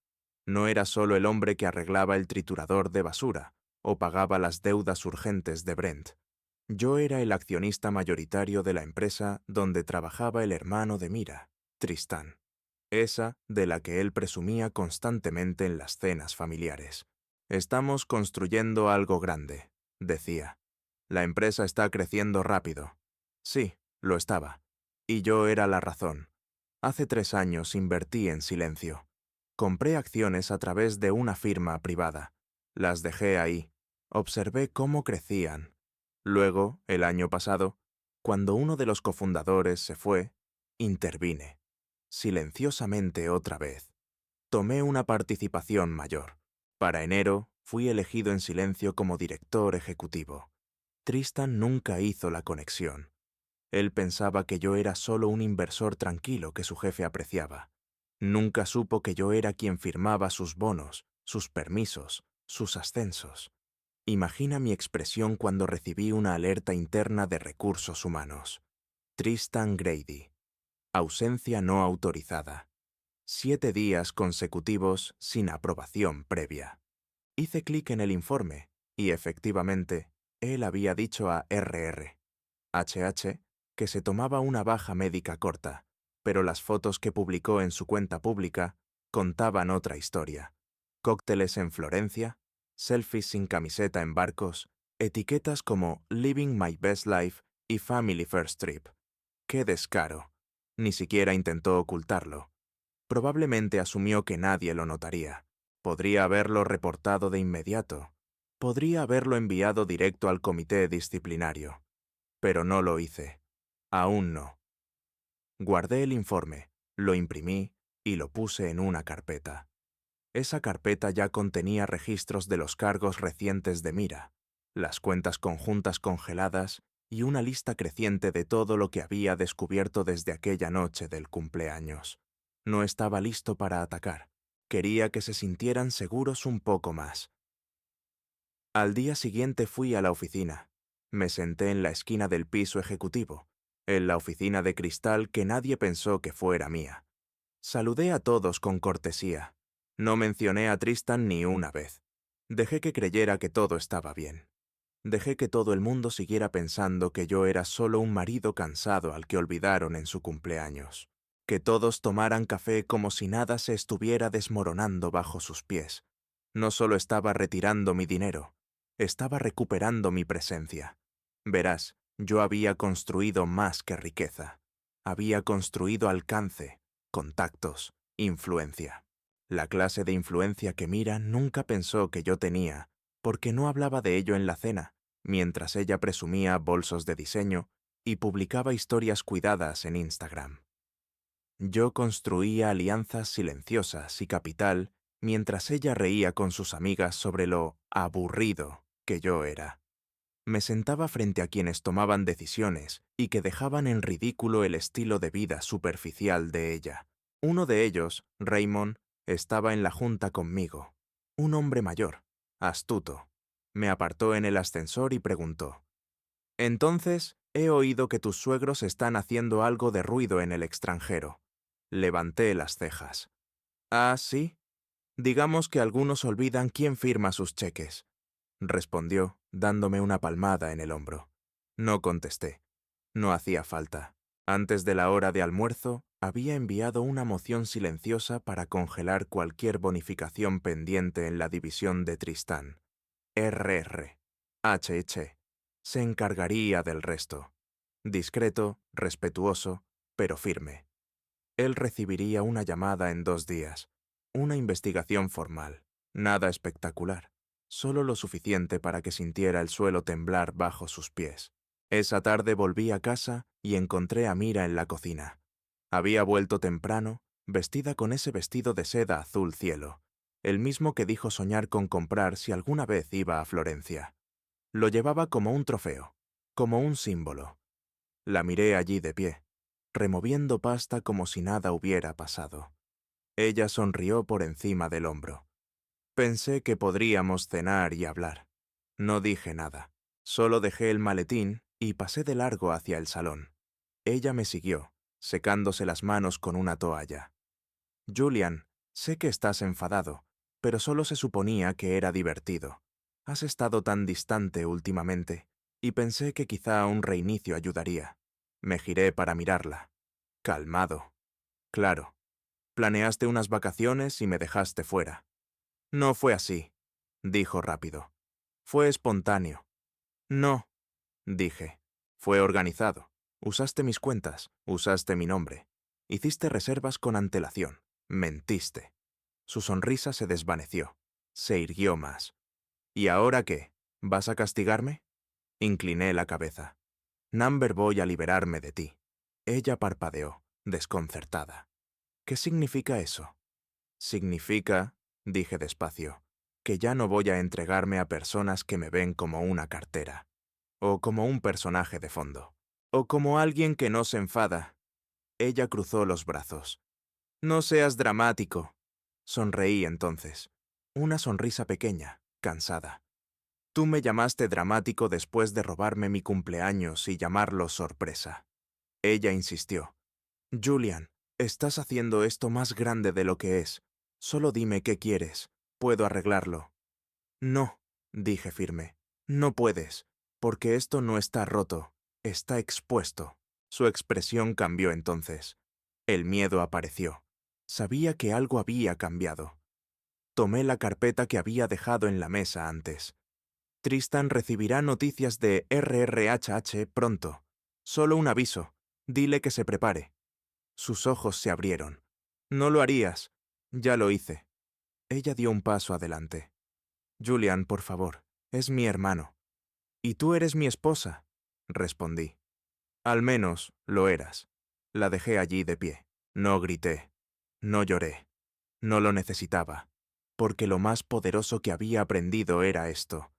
No era solo el hombre que arreglaba el triturador de basura o pagaba las deudas urgentes de Brent. Yo era el accionista mayoritario de la empresa donde trabajaba el hermano de Mira, Tristán, esa de la que él presumía constantemente en las cenas familiares. Estamos construyendo algo grande, decía. La empresa está creciendo rápido. Sí, lo estaba. Y yo era la razón. Hace 3 años invertí en silencio. Compré acciones a través de una firma privada. Las dejé ahí. Observé cómo crecían. Luego, el año pasado, cuando uno de los cofundadores se fue, intervine. Silenciosamente otra vez. Tomé una participación mayor. Para enero, fui elegido en silencio como director ejecutivo. Tristan nunca hizo la conexión. Él pensaba que yo era solo un inversor tranquilo que su jefe apreciaba. Nunca supo que yo era quien firmaba sus bonos, sus permisos, sus ascensos. Imagina mi expresión cuando recibí una alerta interna de recursos humanos. Tristan Grady. Ausencia no autorizada. 7 días consecutivos sin aprobación previa. Hice clic en el informe y, efectivamente, él había dicho a HH que se tomaba una baja médica corta, pero las fotos que publicó en su cuenta pública contaban otra historia. Cócteles en Florencia, selfies sin camiseta en barcos, etiquetas como Living My Best Life y Family First Trip. ¡Qué descaro! Ni siquiera intentó ocultarlo. Probablemente asumió que nadie lo notaría. Podría haberlo reportado de inmediato. Podría haberlo enviado directo al comité disciplinario. Pero no lo hice. Aún no. Guardé el informe, lo imprimí y lo puse en una carpeta. Esa carpeta ya contenía registros de los cargos recientes de Mira, las cuentas conjuntas congeladas y una lista creciente de todo lo que había descubierto desde aquella noche del cumpleaños. No estaba listo para atacar. Quería que se sintieran seguros un poco más. Al día siguiente fui a la oficina. Me senté en la esquina del piso ejecutivo, en la oficina de cristal que nadie pensó que fuera mía. Saludé a todos con cortesía. No mencioné a Tristan ni una vez. Dejé que creyera que todo estaba bien. Dejé que todo el mundo siguiera pensando que yo era solo un marido cansado al que olvidaron en su cumpleaños. Que todos tomaran café como si nada se estuviera desmoronando bajo sus pies. No solo estaba retirando mi dinero, estaba recuperando mi presencia. Verás, yo había construido más que riqueza. Había construido alcance, contactos, influencia. La clase de influencia que Mira nunca pensó que yo tenía, porque no hablaba de ello en la cena, mientras ella presumía bolsos de diseño y publicaba historias cuidadas en Instagram. Yo construía alianzas silenciosas y capital mientras ella reía con sus amigas sobre lo aburrido que yo era. Me sentaba frente a quienes tomaban decisiones y que dejaban en ridículo el estilo de vida superficial de ella. Uno de ellos, Raymond, estaba en la junta conmigo. Un hombre mayor, astuto. Me apartó en el ascensor y preguntó: «Entonces, he oído que tus suegros están haciendo algo de ruido en el extranjero». Levanté las cejas. «¿Ah, sí? Digamos que algunos olvidan quién firma sus cheques», respondió, dándome una palmada en el hombro. No contesté. No hacía falta. Antes de la hora de almuerzo, había enviado una moción silenciosa para congelar cualquier bonificación pendiente en la división de Tristán. HH. Se encargaría del resto. Discreto, respetuoso, pero firme. Él recibiría una llamada en 2 días. Una investigación formal. Nada espectacular. Solo lo suficiente para que sintiera el suelo temblar bajo sus pies. Esa tarde volví a casa y encontré a Mira en la cocina. Había vuelto temprano, vestida con ese vestido de seda azul cielo, el mismo que dijo soñar con comprar si alguna vez iba a Florencia. Lo llevaba como un trofeo, como un símbolo. La miré allí de pie, removiendo pasta como si nada hubiera pasado. Ella sonrió por encima del hombro. Pensé que podríamos cenar y hablar. No dije nada. Solo dejé el maletín y pasé de largo hacia el salón. Ella me siguió, secándose las manos con una toalla. «Julian, sé que estás enfadado, pero solo se suponía que era divertido. Has estado tan distante últimamente, y pensé que quizá un reinicio ayudaría». Me giré para mirarla. Calmado. «Claro. Planeaste unas vacaciones y me dejaste fuera». «No fue así», dijo rápido. «Fue espontáneo». «No», dije. «Fue organizado. Usaste mis cuentas, usaste mi nombre. Hiciste reservas con antelación. Mentiste». Su sonrisa se desvaneció. Se irguió más. «¿Y ahora qué? ¿Vas a castigarme?» Incliné la cabeza. «Number voy a liberarme de ti». Ella parpadeó, desconcertada. «¿Qué significa eso?» «Significa», dije despacio, «que ya no voy a entregarme a personas que me ven como una cartera, o como un personaje de fondo, o como alguien que no se enfada». Ella cruzó los brazos. «No seas dramático». Sonreí entonces. Una sonrisa pequeña, cansada. «Tú me llamaste dramático después de robarme mi cumpleaños y llamarlo sorpresa». Ella insistió. «Julian, estás haciendo esto más grande de lo que es. Solo dime qué quieres. Puedo arreglarlo». «No», dije firme. «No puedes, porque esto no está roto. Está expuesto». Su expresión cambió entonces. El miedo apareció. Sabía que algo había cambiado. Tomé la carpeta que había dejado en la mesa antes. «Tristan recibirá noticias de RRHH pronto. Solo un aviso. Dile que se prepare». Sus ojos se abrieron. «No lo harías». «Ya lo hice». Ella dio un paso adelante. «Julian, por favor, es mi hermano». «Y tú eres mi esposa», respondí. «Al menos lo eras». La dejé allí de pie. No grité. No lloré. No lo necesitaba, porque lo más poderoso que había aprendido era esto.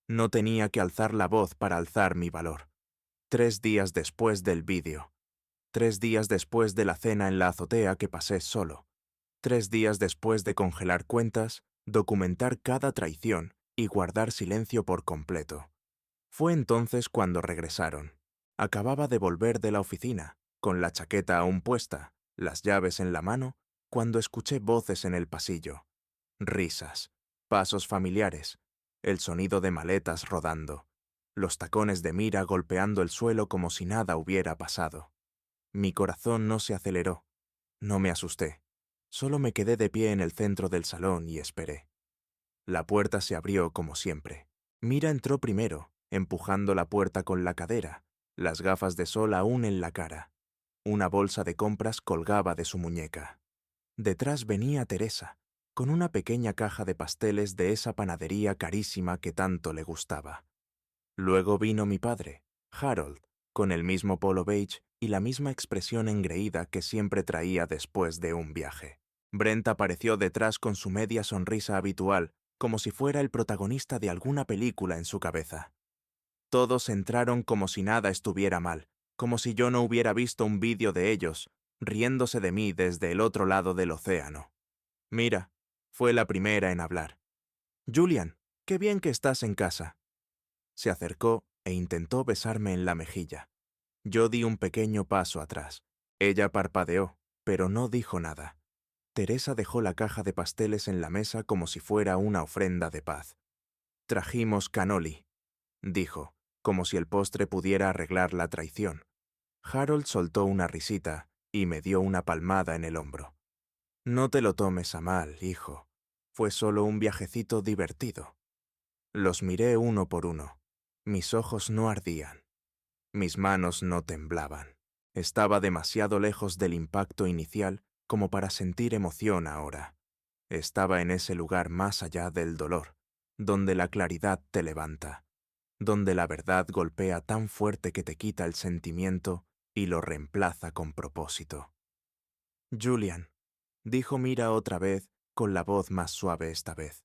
No tenía que alzar la voz para alzar mi valor. 3 días después del vídeo. 3 días después de la cena en la azotea que pasé solo. 3 días después de congelar cuentas, documentar cada traición y guardar silencio por completo. Fue entonces cuando regresaron. Acababa de volver de la oficina, con la chaqueta aún puesta, las llaves en la mano, cuando escuché voces en el pasillo. Risas, pasos familiares, el sonido de maletas rodando, los tacones de Mira golpeando el suelo como si nada hubiera pasado. Mi corazón no se aceleró, no me asusté, solo me quedé de pie en el centro del salón y esperé. La puerta se abrió como siempre. Mira entró primero, empujando la puerta con la cadera, las gafas de sol aún en la cara. Una bolsa de compras colgaba de su muñeca. Detrás venía Teresa, con una pequeña caja de pasteles de esa panadería carísima que tanto le gustaba. Luego vino mi padre, Harold, con el mismo polo beige y la misma expresión engreída que siempre traía después de un viaje. Brent apareció detrás con su media sonrisa habitual, como si fuera el protagonista de alguna película en su cabeza. Todos entraron como si nada estuviera mal, como si yo no hubiera visto un vídeo de ellos, riéndose de mí desde el otro lado del océano. Mira, fue la primera en hablar. Julian, qué bien que estás en casa. Se acercó e intentó besarme en la mejilla. Yo di un pequeño paso atrás. Ella parpadeó, pero no dijo nada. Teresa dejó la caja de pasteles en la mesa como si fuera una ofrenda de paz. Trajimos cannoli, dijo, como si el postre pudiera arreglar la traición. Harold soltó una risita y me dio una palmada en el hombro. No te lo tomes a mal, hijo. Fue solo un viajecito divertido. Los miré uno por uno. Mis ojos no ardían. Mis manos no temblaban. Estaba demasiado lejos del impacto inicial como para sentir emoción ahora. Estaba en ese lugar más allá del dolor, donde la claridad te levanta, donde la verdad golpea tan fuerte que te quita el sentimiento y lo reemplaza con propósito. Julian, dijo Mira otra vez, con la voz más suave esta vez.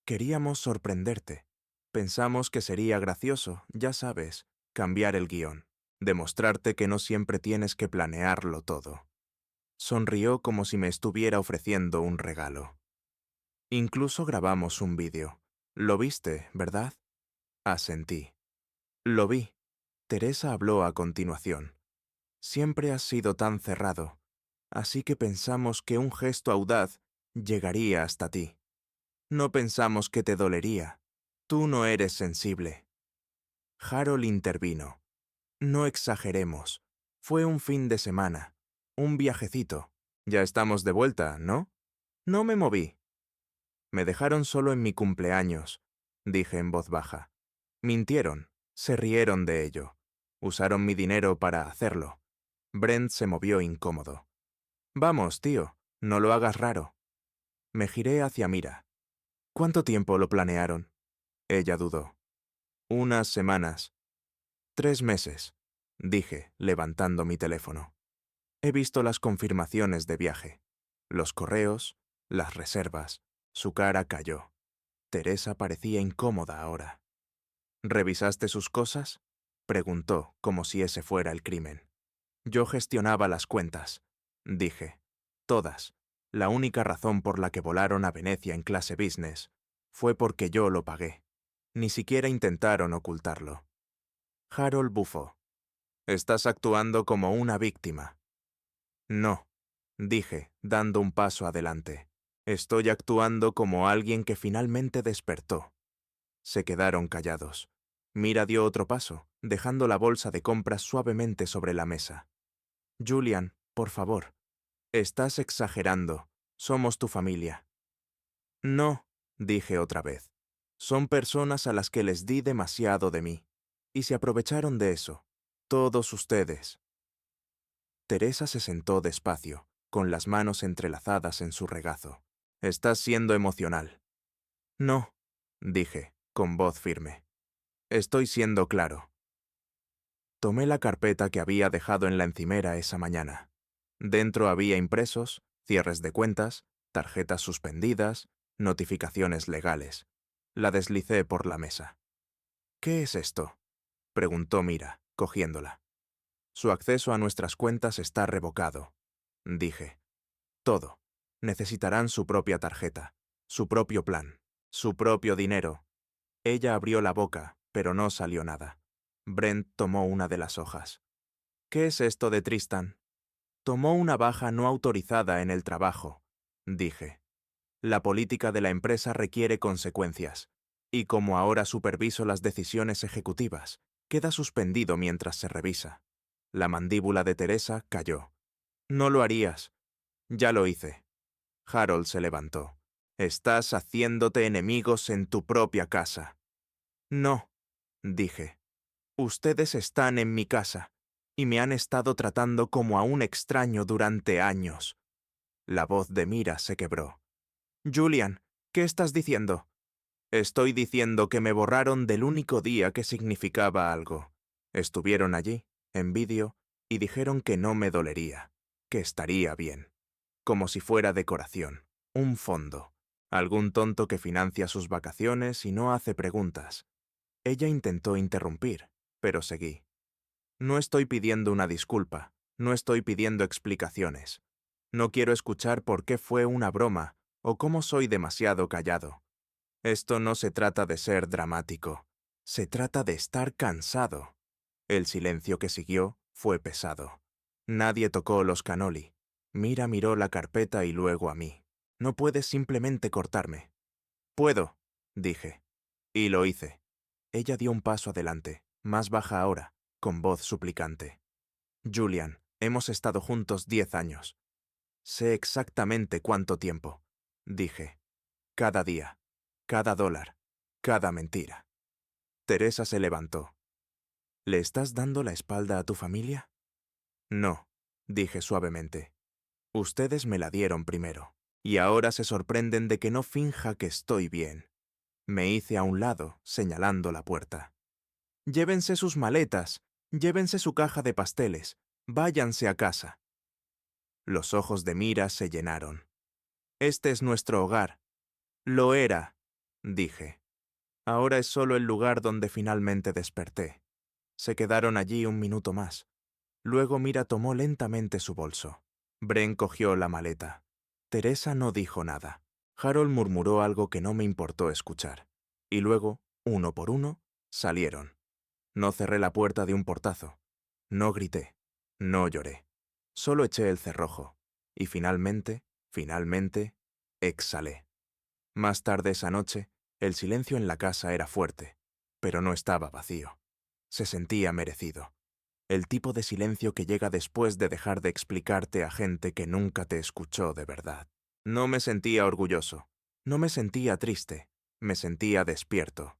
Queríamos sorprenderte. Pensamos que sería gracioso, ya sabes, cambiar el guión, demostrarte que no siempre tienes que planearlo todo. Sonrió como si me estuviera ofreciendo un regalo. Incluso grabamos un vídeo. ¿Lo viste, verdad? Asentí. Lo vi. Teresa habló a continuación. Siempre has sido tan cerrado, así que pensamos que un gesto audaz llegaría hasta ti. No pensamos que te dolería. Tú no eres sensible. Harold intervino. No exageremos. Fue un fin de semana. Un viajecito. Ya estamos de vuelta, ¿no? No me moví. Me dejaron solo en mi cumpleaños, dije en voz baja. Mintieron. Se rieron de ello. Usaron mi dinero para hacerlo. Brent se movió incómodo. Vamos, tío, no lo hagas raro. Me giré hacia Mira. ¿Cuánto tiempo lo planearon? Ella dudó. Unas semanas. 3 meses, dije, levantando mi teléfono. He visto las confirmaciones de viaje, los correos, las reservas. Su cara cayó. Teresa parecía incómoda ahora. ¿Revisaste sus cosas? Preguntó, como si ese fuera el crimen. Yo gestionaba las cuentas, dije. Todas. La única razón por la que volaron a Venecia en clase business fue porque yo lo pagué. Ni siquiera intentaron ocultarlo. Harold bufó. Estás actuando como una víctima. No, dije, dando un paso adelante. Estoy actuando como alguien que finalmente despertó. Se quedaron callados. Mira dio otro paso, dejando la bolsa de compras suavemente sobre la mesa. Julian, por favor. Estás exagerando. Somos tu familia. No, dije otra vez. Son personas a las que les di demasiado de mí. Y se aprovecharon de eso. Todos ustedes. Teresa se sentó despacio, con las manos entrelazadas en su regazo. Estás siendo emocional. No, dije, con voz firme. Estoy siendo claro. Tomé la carpeta que había dejado en la encimera esa mañana. Dentro había impresos, cierres de cuentas, tarjetas suspendidas, notificaciones legales. La deslicé por la mesa. ¿Qué es esto?, preguntó Mira, cogiéndola. Su acceso a nuestras cuentas está revocado, dije. Todo. Necesitarán su propia tarjeta, su propio plan, su propio dinero. Ella abrió la boca, pero no salió nada. Brent tomó una de las hojas. ¿Qué es esto de Tristan? Tomó una baja no autorizada en el trabajo, dije. La política de la empresa requiere consecuencias, y como ahora superviso las decisiones ejecutivas, queda suspendido mientras se revisa. La mandíbula de Teresa cayó. No lo harías. Ya lo hice. Harold se levantó. Estás haciéndote enemigos en tu propia casa. No, dije. Ustedes están en mi casa, y me han estado tratando como a un extraño durante años. La voz de Mira se quebró. Julian, ¿qué estás diciendo? Estoy diciendo que me borraron del único día que significaba algo. Estuvieron allí, en vídeo, y dijeron que no me dolería, que estaría bien. Como si fuera decoración, un fondo, algún tonto que financia sus vacaciones y no hace preguntas. Ella intentó interrumpir, pero seguí. No estoy pidiendo una disculpa, no estoy pidiendo explicaciones. No quiero escuchar por qué fue una broma o cómo soy demasiado callado. Esto no se trata de ser dramático, se trata de estar cansado. El silencio que siguió fue pesado. Nadie tocó los cannoli. Mira miró la carpeta y luego a mí. No puedes simplemente cortarme. Puedo, dije. Y lo hice. Ella dio un paso adelante, más baja ahora, con voz suplicante. Julian, hemos estado juntos 10 años. Sé exactamente cuánto tiempo, dije. Cada día, cada dólar, cada mentira. Teresa se levantó. ¿Le estás dando la espalda a tu familia? No, dije suavemente. Ustedes me la dieron primero, y ahora se sorprenden de que no finja que estoy bien. Me hice a un lado, señalando la puerta. Llévense sus maletas, llévense su caja de pasteles, váyanse a casa. Los ojos de Mira se llenaron. Este es nuestro hogar. Lo era, dije. Ahora es solo el lugar donde finalmente desperté. Se quedaron allí un minuto más. Luego Mira tomó lentamente su bolso. Bren cogió la maleta. Teresa no dijo nada. Harold murmuró algo que no me importó escuchar. Y luego, uno por uno, salieron. No cerré la puerta de un portazo. No grité. No lloré. Solo eché el cerrojo. Y finalmente, exhalé. Más tarde esa noche, el silencio en la casa era fuerte, pero no estaba vacío. Se sentía merecido. El tipo de silencio que llega después de dejar de explicarte a gente que nunca te escuchó de verdad. No me sentía orgulloso. No me sentía triste. Me sentía despierto.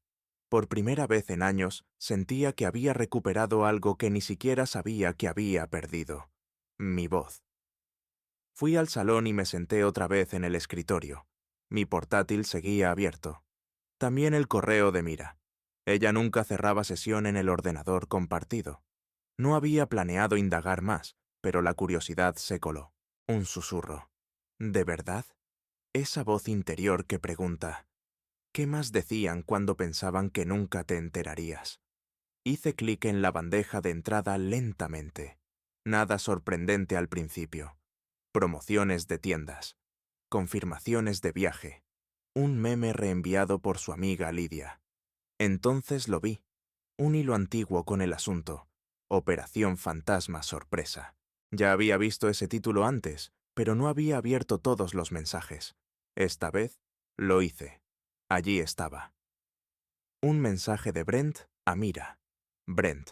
Por primera vez en años, sentía que había recuperado algo que ni siquiera sabía que había perdido. Mi voz. Fui al salón y me senté otra vez en el escritorio. Mi portátil seguía abierto. También el correo de Mira. Ella nunca cerraba sesión en el ordenador compartido. No había planeado indagar más, pero la curiosidad se coló. Un susurro. ¿De verdad? Esa voz interior que pregunta, ¿qué más decían cuando pensaban que nunca te enterarías? Hice clic en la bandeja de entrada lentamente. Nada sorprendente al principio. Promociones de tiendas. Confirmaciones de viaje. Un meme reenviado por su amiga Lidia. Entonces lo vi. Un hilo antiguo con el asunto. Operación Fantasma Sorpresa. Ya había visto ese título antes, pero no había abierto todos los mensajes. Esta vez, lo hice. Allí estaba. Un mensaje de Brent a Mira. Brent.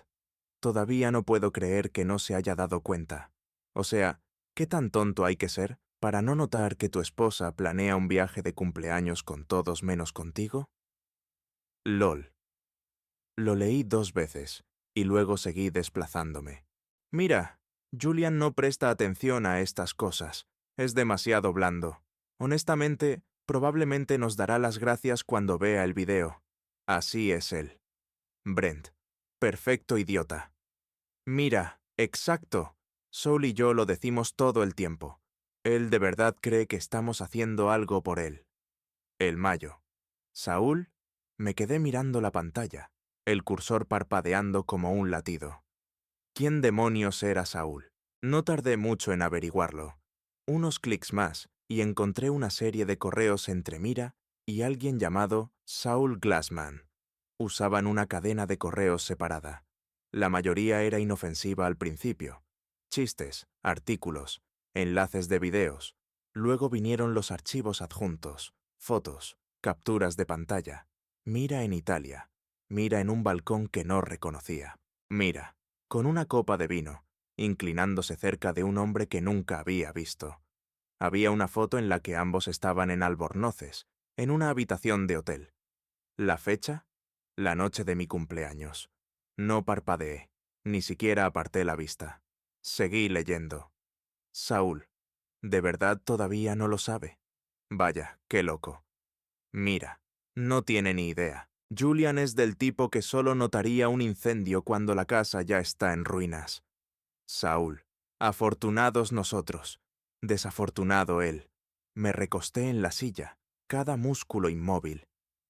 Todavía no puedo creer que no se haya dado cuenta. O sea, ¿qué tan tonto hay que ser para no notar que tu esposa planea un viaje de cumpleaños con todos menos contigo? LOL. Lo leí 2 veces, y luego seguí desplazándome. Mira, Julian no presta atención a estas cosas. Es demasiado blando. Honestamente, probablemente nos dará las gracias cuando vea el video. Así es él. Brent. Perfecto idiota. Mira, exacto. Saul y yo lo decimos todo el tiempo. Él de verdad cree que estamos haciendo algo por él. El mayo. Saúl. Me quedé mirando la pantalla, el cursor parpadeando como un latido. ¿Quién demonios era Saúl? No tardé mucho en averiguarlo. Unos clics más y encontré una serie de correos entre Mira y alguien llamado Saul Glassman. Usaban una cadena de correos separada. La mayoría era inofensiva al principio. Chistes, artículos, enlaces de videos. Luego vinieron los archivos adjuntos, fotos, capturas de pantalla. Mira en Italia. Mira en un balcón que no reconocía. Mira, con una copa de vino, inclinándose cerca de un hombre que nunca había visto. Había una foto en la que ambos estaban en Albornoces, en una habitación de hotel. ¿La fecha? La noche de mi cumpleaños. No parpadeé, ni siquiera aparté la vista. Seguí leyendo. Saúl, ¿de verdad todavía no lo sabe? Vaya, qué loco. Mira, no tiene ni idea. Julian es del tipo que solo notaría un incendio cuando la casa ya está en ruinas. Saúl, afortunados nosotros. Desafortunado él. Me recosté en la silla, cada músculo inmóvil.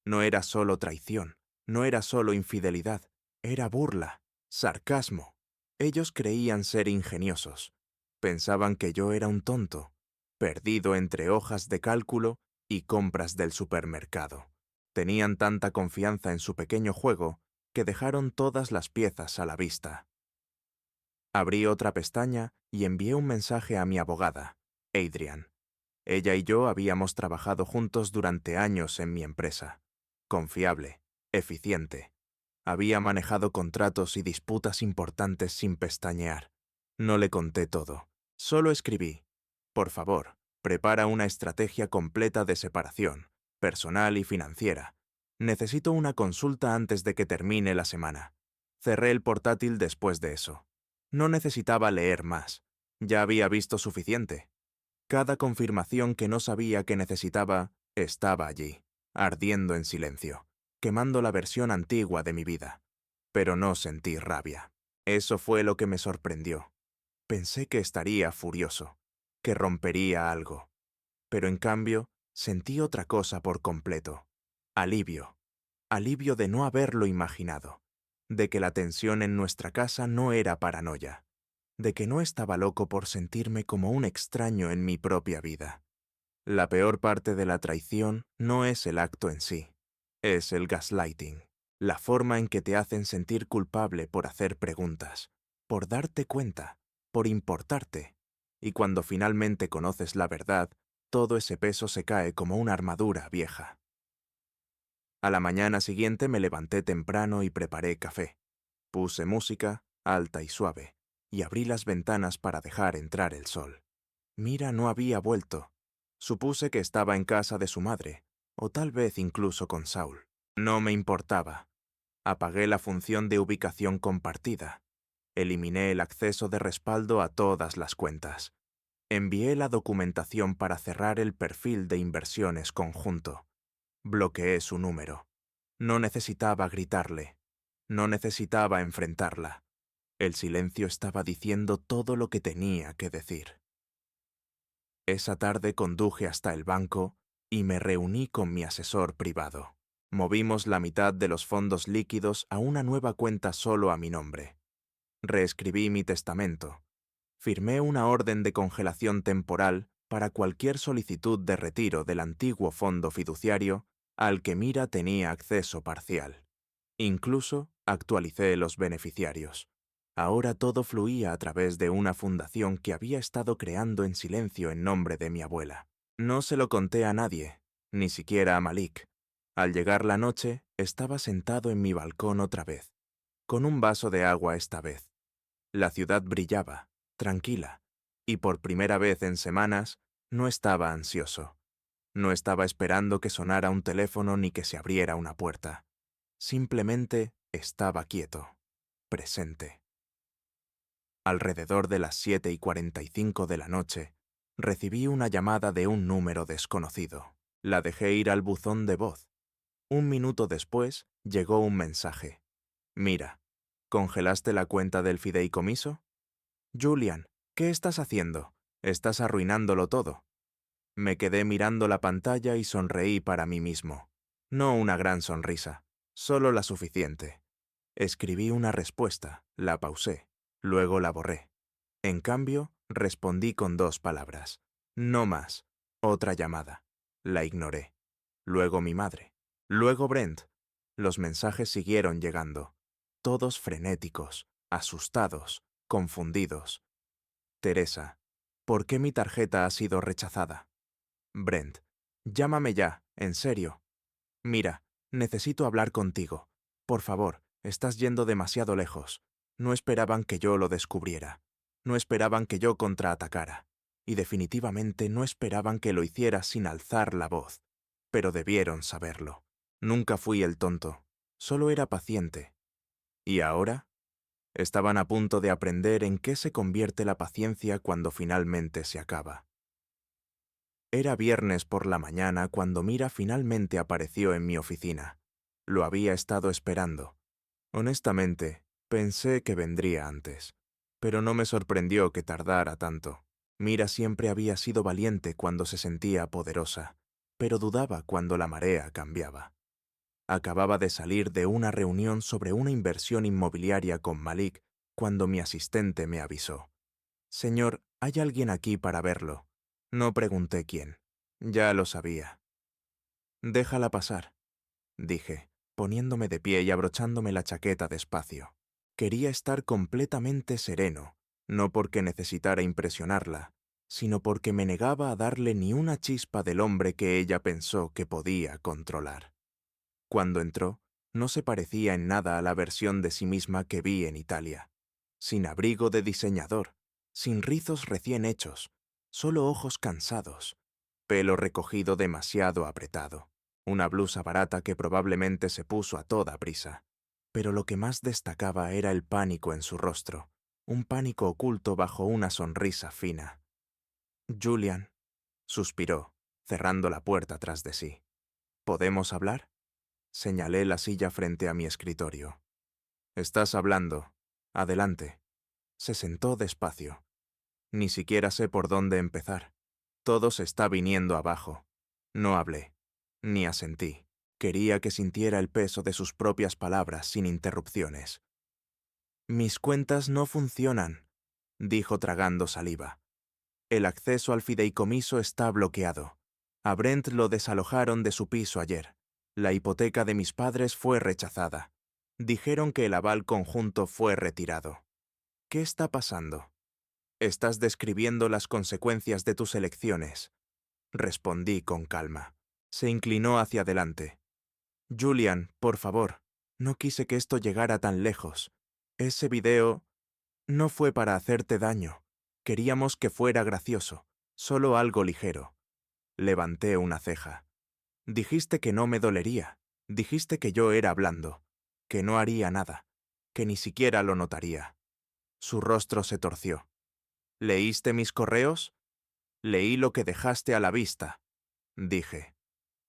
No era solo traición, no era solo infidelidad, era burla, sarcasmo. Ellos creían ser ingeniosos. Pensaban que yo era un tonto, perdido entre hojas de cálculo y compras del supermercado. Tenían tanta confianza en su pequeño juego que dejaron todas las piezas a la vista. Abrí otra pestaña y envié un mensaje a mi abogada, Adrian. Ella y yo habíamos trabajado juntos durante años en mi empresa. Confiable, eficiente. Había manejado contratos y disputas importantes sin pestañear. No le conté todo. Solo escribí: por favor, prepara una estrategia completa de separación, personal y financiera. Necesito una consulta antes de que termine la semana. Cerré el portátil después de eso. No necesitaba leer más. Ya había visto suficiente. Cada confirmación que no sabía que necesitaba estaba allí, ardiendo en silencio, quemando la versión antigua de mi vida. Pero no sentí rabia. Eso fue lo que me sorprendió. Pensé que estaría furioso, que rompería algo. Pero en cambio, sentí otra cosa por completo. Alivio. Alivio de no haberlo imaginado. De que la tensión en nuestra casa no era paranoia. De que no estaba loco por sentirme como un extraño en mi propia vida. La peor parte de la traición no es el acto en sí, es el gaslighting, la forma en que te hacen sentir culpable por hacer preguntas, por darte cuenta, por importarte, y cuando finalmente conoces la verdad, todo ese peso se cae como una armadura vieja. A la mañana siguiente me levanté temprano y preparé café. Puse música, alta y suave, y abrí las ventanas para dejar entrar el sol. Mira no había vuelto. Supuse que estaba en casa de su madre, o tal vez incluso con Saul. No me importaba. Apagué la función de ubicación compartida. Eliminé el acceso de respaldo a todas las cuentas. Envié la documentación para cerrar el perfil de inversiones conjunto. Bloqueé su número. No necesitaba gritarle. No necesitaba enfrentarla. El silencio estaba diciendo todo lo que tenía que decir. Esa tarde conduje hasta el banco y me reuní con mi asesor privado. Movimos la mitad de los fondos líquidos a una nueva cuenta solo a mi nombre. Reescribí mi testamento. Firmé una orden de congelación temporal para cualquier solicitud de retiro del antiguo fondo fiduciario al que Mira tenía acceso parcial. Incluso actualicé los beneficiarios. Ahora todo fluía a través de una fundación que había estado creando en silencio en nombre de mi abuela. No se lo conté a nadie, ni siquiera a Malik. Al llegar la noche, estaba sentado en mi balcón otra vez, con un vaso de agua esta vez. La ciudad brillaba, tranquila, y por primera vez en semanas no estaba ansioso. No estaba esperando que sonara un teléfono ni que se abriera una puerta. Simplemente estaba quieto, presente. Alrededor de las 7:45 de la noche, recibí una llamada de un número desconocido. La dejé ir al buzón de voz. Un minuto después, llegó un mensaje. Mira, ¿congelaste la cuenta del fideicomiso? Julian, ¿qué estás haciendo? Estás arruinándolo todo. Me quedé mirando la pantalla y sonreí para mí mismo. No una gran sonrisa, solo la suficiente. Escribí una respuesta, la pausé, luego la borré. En cambio, respondí con 2 palabras. No más. Otra llamada. La ignoré. Luego mi madre. Luego Brent. Los mensajes siguieron llegando, todos frenéticos, asustados, confundidos. Teresa, ¿por qué mi tarjeta ha sido rechazada? Brent, llámame ya, en serio. Mira, necesito hablar contigo. Por favor, estás yendo demasiado lejos. No esperaban que yo lo descubriera. No esperaban que yo contraatacara. Y definitivamente no esperaban que lo hiciera sin alzar la voz. Pero debieron saberlo. Nunca fui el tonto. Solo era paciente. ¿Y ahora? Estaban a punto de aprender en qué se convierte la paciencia cuando finalmente se acaba. Era viernes por la mañana cuando Mira finalmente apareció en mi oficina. Lo había estado esperando. Honestamente, pensé que vendría antes, pero no me sorprendió que tardara tanto. Mira siempre había sido valiente cuando se sentía poderosa, pero dudaba cuando la marea cambiaba. Acababa de salir de una reunión sobre una inversión inmobiliaria con Malik cuando mi asistente me avisó. Señor, ¿hay alguien aquí para verlo? No pregunté quién. Ya lo sabía. Déjala pasar, dije, poniéndome de pie y abrochándome la chaqueta despacio. Quería estar completamente sereno, no porque necesitara impresionarla, sino porque me negaba a darle ni una chispa del hombre que ella pensó que podía controlar. Cuando entró, no se parecía en nada a la versión de sí misma que vi en Italia. Sin abrigo de diseñador, sin rizos recién hechos, solo ojos cansados, pelo recogido demasiado apretado, una blusa barata que probablemente se puso a toda prisa. Pero lo que más destacaba era el pánico en su rostro, un pánico oculto bajo una sonrisa fina. Julian, suspiró, cerrando la puerta tras de sí. ¿Podemos hablar? Señalé la silla frente a mi escritorio. Estás hablando. Adelante. Se sentó despacio. Ni siquiera sé por dónde empezar. Todo se está viniendo abajo. No hablé, ni asentí. Quería que sintiera el peso de sus propias palabras sin interrupciones. Mis cuentas no funcionan, dijo tragando saliva. El acceso al fideicomiso está bloqueado. A Brent lo desalojaron de su piso ayer. La hipoteca de mis padres fue rechazada. Dijeron que el aval conjunto fue retirado. ¿Qué está pasando? Estás describiendo las consecuencias de tus elecciones. Respondí con calma. Se inclinó hacia adelante. Julian, por favor, no quise que esto llegara tan lejos. Ese video no fue para hacerte daño. Queríamos que fuera gracioso, solo algo ligero. Levanté una ceja. Dijiste que no me dolería. Dijiste que yo era blando, que no haría nada, que ni siquiera lo notaría. Su rostro se torció. ¿Leíste mis correos? Leí lo que dejaste a la vista, dije.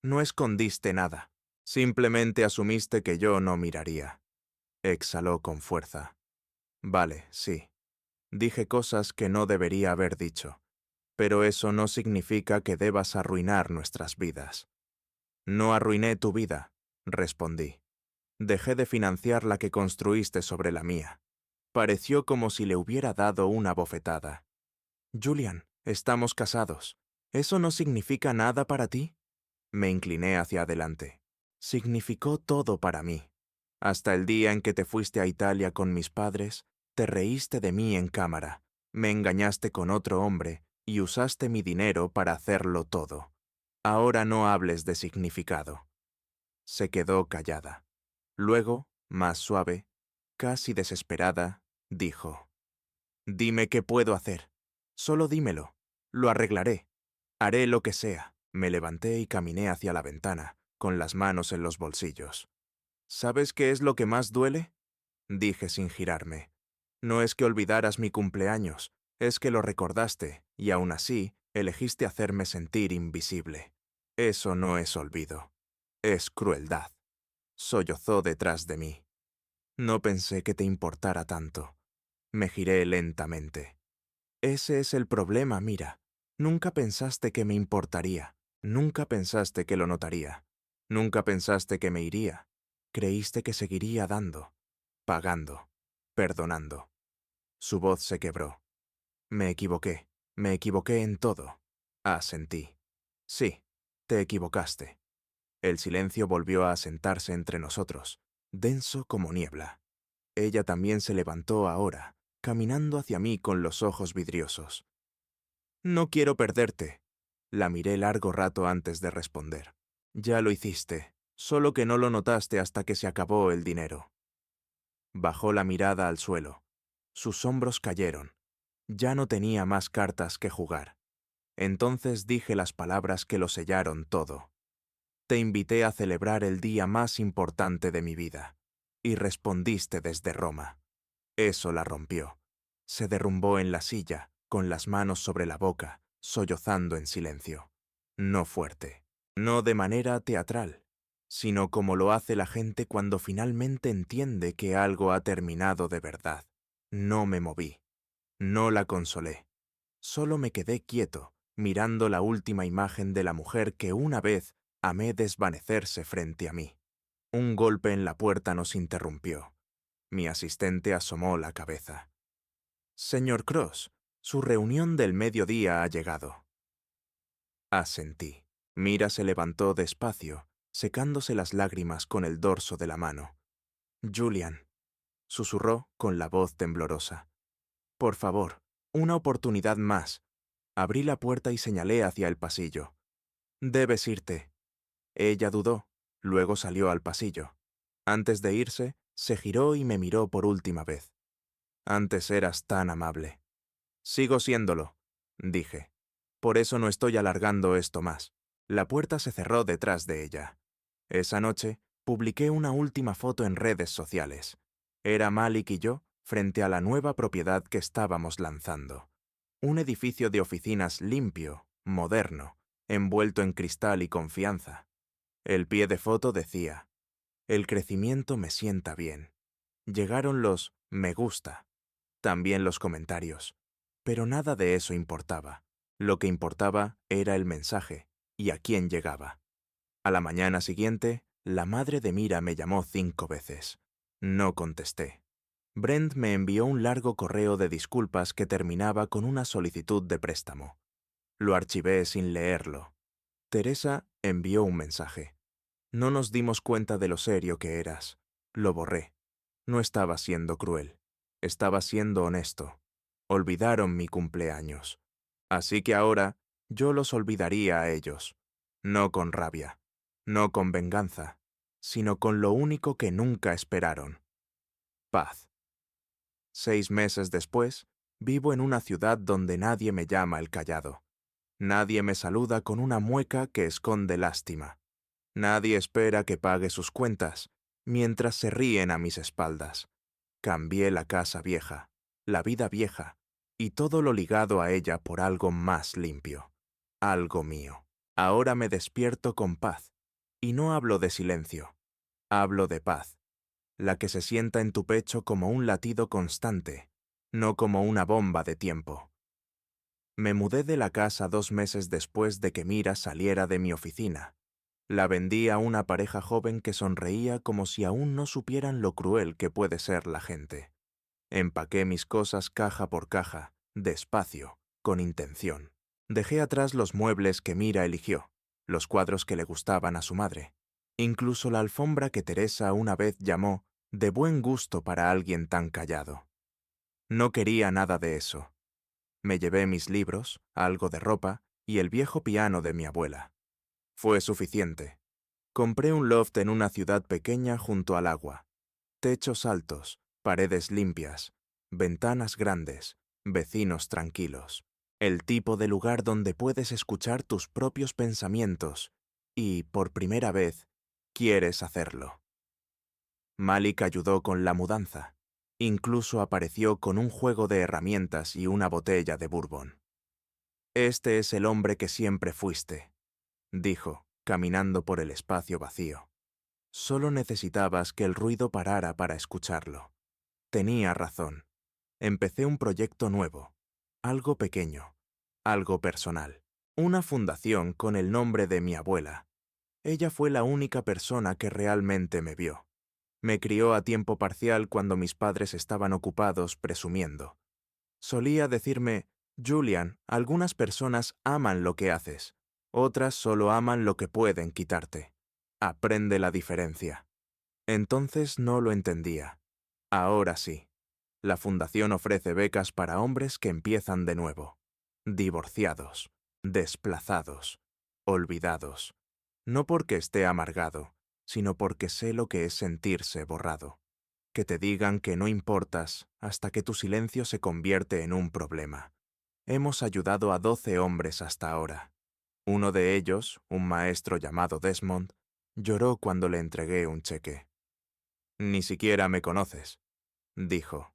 No escondiste nada. Simplemente asumiste que yo no miraría. Exhaló con fuerza. Vale, sí. Dije cosas que no debería haber dicho, pero eso no significa que debas arruinar nuestras vidas. No arruiné tu vida, respondí. Dejé de financiar la que construiste sobre la mía. Pareció como si le hubiera dado una bofetada. Julian, estamos casados. ¿Eso no significa nada para ti? Me incliné hacia adelante. Significó todo para mí. Hasta el día en que te fuiste a Italia con mis padres, te reíste de mí en cámara, me engañaste con otro hombre y usaste mi dinero para hacerlo todo. Ahora no hables de significado. Se quedó callada. Luego, más suave, casi desesperada, dijo: Dime qué puedo hacer. Solo dímelo. Lo arreglaré. Haré lo que sea. Me levanté y caminé hacia la ventana, con las manos en los bolsillos. ¿Sabes qué es lo que más duele? Dije sin girarme. No es que olvidaras mi cumpleaños, es que lo recordaste, y aún así, elegiste hacerme sentir invisible. Eso no es olvido. Es crueldad. Sollozó detrás de mí. No pensé que te importara tanto. Me giré lentamente. Ese es el problema, Mira. Nunca pensaste que me importaría. Nunca pensaste que lo notaría. Nunca pensaste que me iría. Creíste que seguiría dando, pagando, perdonando. Su voz se quebró. Me equivoqué en todo. Asentí. Sí, te equivocaste. El silencio volvió a asentarse entre nosotros, denso como niebla. Ella también se levantó ahora, caminando hacia mí con los ojos vidriosos. «No quiero perderte». La miré largo rato antes de responder. «Ya lo hiciste, solo que no lo notaste hasta que se acabó el dinero». Bajó la mirada al suelo. Sus hombros cayeron. Ya no tenía más cartas que jugar. Entonces dije las palabras que lo sellaron todo. Te invité a celebrar el día más importante de mi vida, y respondiste desde Roma. Eso la rompió. Se derrumbó en la silla, con las manos sobre la boca, sollozando en silencio. No fuerte, no de manera teatral, sino como lo hace la gente cuando finalmente entiende que algo ha terminado de verdad. No me moví, no la consolé. Solo me quedé quieto, mirando la última imagen de la mujer que una vez amé desvanecerse frente a mí. Un golpe en la puerta nos interrumpió. Mi asistente asomó la cabeza. «Señor Cross, su reunión del mediodía ha llegado». Asentí. Mira se levantó despacio, secándose las lágrimas con el dorso de la mano. «Julian», susurró con la voz temblorosa. «Por favor, una oportunidad más». Abrí la puerta y señalé hacia el pasillo. «Debes irte». Ella dudó, luego salió al pasillo. Antes de irse, se giró y me miró por última vez. «Antes eras tan amable». «Sigo siéndolo», dije. «Por eso no estoy alargando esto más». La puerta se cerró detrás de ella. Esa noche, publiqué una última foto en redes sociales. Era Malik y yo frente a la nueva propiedad que estábamos lanzando. Un edificio de oficinas limpio, moderno, envuelto en cristal y confianza. El pie de foto decía: «El crecimiento me sienta bien». Llegaron los «me gusta», también los comentarios. Pero nada de eso importaba. Lo que importaba era el mensaje y a quién llegaba. A la mañana siguiente, la madre de Mira me llamó 5 veces. No contesté. Brent me envió un largo correo de disculpas que terminaba con una solicitud de préstamo. Lo archivé sin leerlo. Teresa envió un mensaje. «No nos dimos cuenta de lo serio que eras». Lo borré. No estaba siendo cruel. Estaba siendo honesto. Olvidaron mi cumpleaños. Así que ahora yo los olvidaría a ellos. No con rabia, no con venganza, sino con lo único que nunca esperaron: paz. 6 meses después, vivo en una ciudad donde nadie me llama el callado. Nadie me saluda con una mueca que esconde lástima. Nadie espera que pague sus cuentas, mientras se ríen a mis espaldas. Cambié la casa vieja, la vida vieja, y todo lo ligado a ella por algo más limpio, algo mío. Ahora me despierto con paz, y no hablo de silencio, hablo de paz, la que se sienta en tu pecho como un latido constante, no como una bomba de tiempo. Me mudé de la casa 2 meses después de que Mira saliera de mi oficina. La vendí a una pareja joven que sonreía como si aún no supieran lo cruel que puede ser la gente. Empaqué mis cosas caja por caja, despacio, con intención. Dejé atrás los muebles que Mira eligió, los cuadros que le gustaban a su madre, incluso la alfombra que Teresa una vez llamó de buen gusto para alguien tan callado. No quería nada de eso. Me llevé mis libros, algo de ropa y el viejo piano de mi abuela. Fue suficiente. Compré un loft en una ciudad pequeña junto al agua. Techos altos, paredes limpias, ventanas grandes, vecinos tranquilos. El tipo de lugar donde puedes escuchar tus propios pensamientos y, por primera vez, quieres hacerlo. Malik ayudó con la mudanza. Incluso apareció con un juego de herramientas y una botella de bourbon. «Este es el hombre que siempre fuiste», dijo, caminando por el espacio vacío. Solo necesitabas que el ruido parara para escucharlo. Tenía razón. Empecé un proyecto nuevo, algo pequeño, algo personal. Una fundación con el nombre de mi abuela. Ella fue la única persona que realmente me vio. Me crió a tiempo parcial cuando mis padres estaban ocupados presumiendo. Solía decirme: «Julian, algunas personas aman lo que haces, otras solo aman lo que pueden quitarte». Aprende la diferencia. Entonces no lo entendía. Ahora sí. La fundación ofrece becas para hombres que empiezan de nuevo. Divorciados, desplazados, olvidados. No porque esté amargado, sino porque sé lo que es sentirse borrado. Que te digan que no importas hasta que tu silencio se convierte en un problema. Hemos ayudado a 12 hombres hasta ahora. Uno de ellos, un maestro llamado Desmond, lloró cuando le entregué un cheque. «Ni siquiera me conoces», dijo.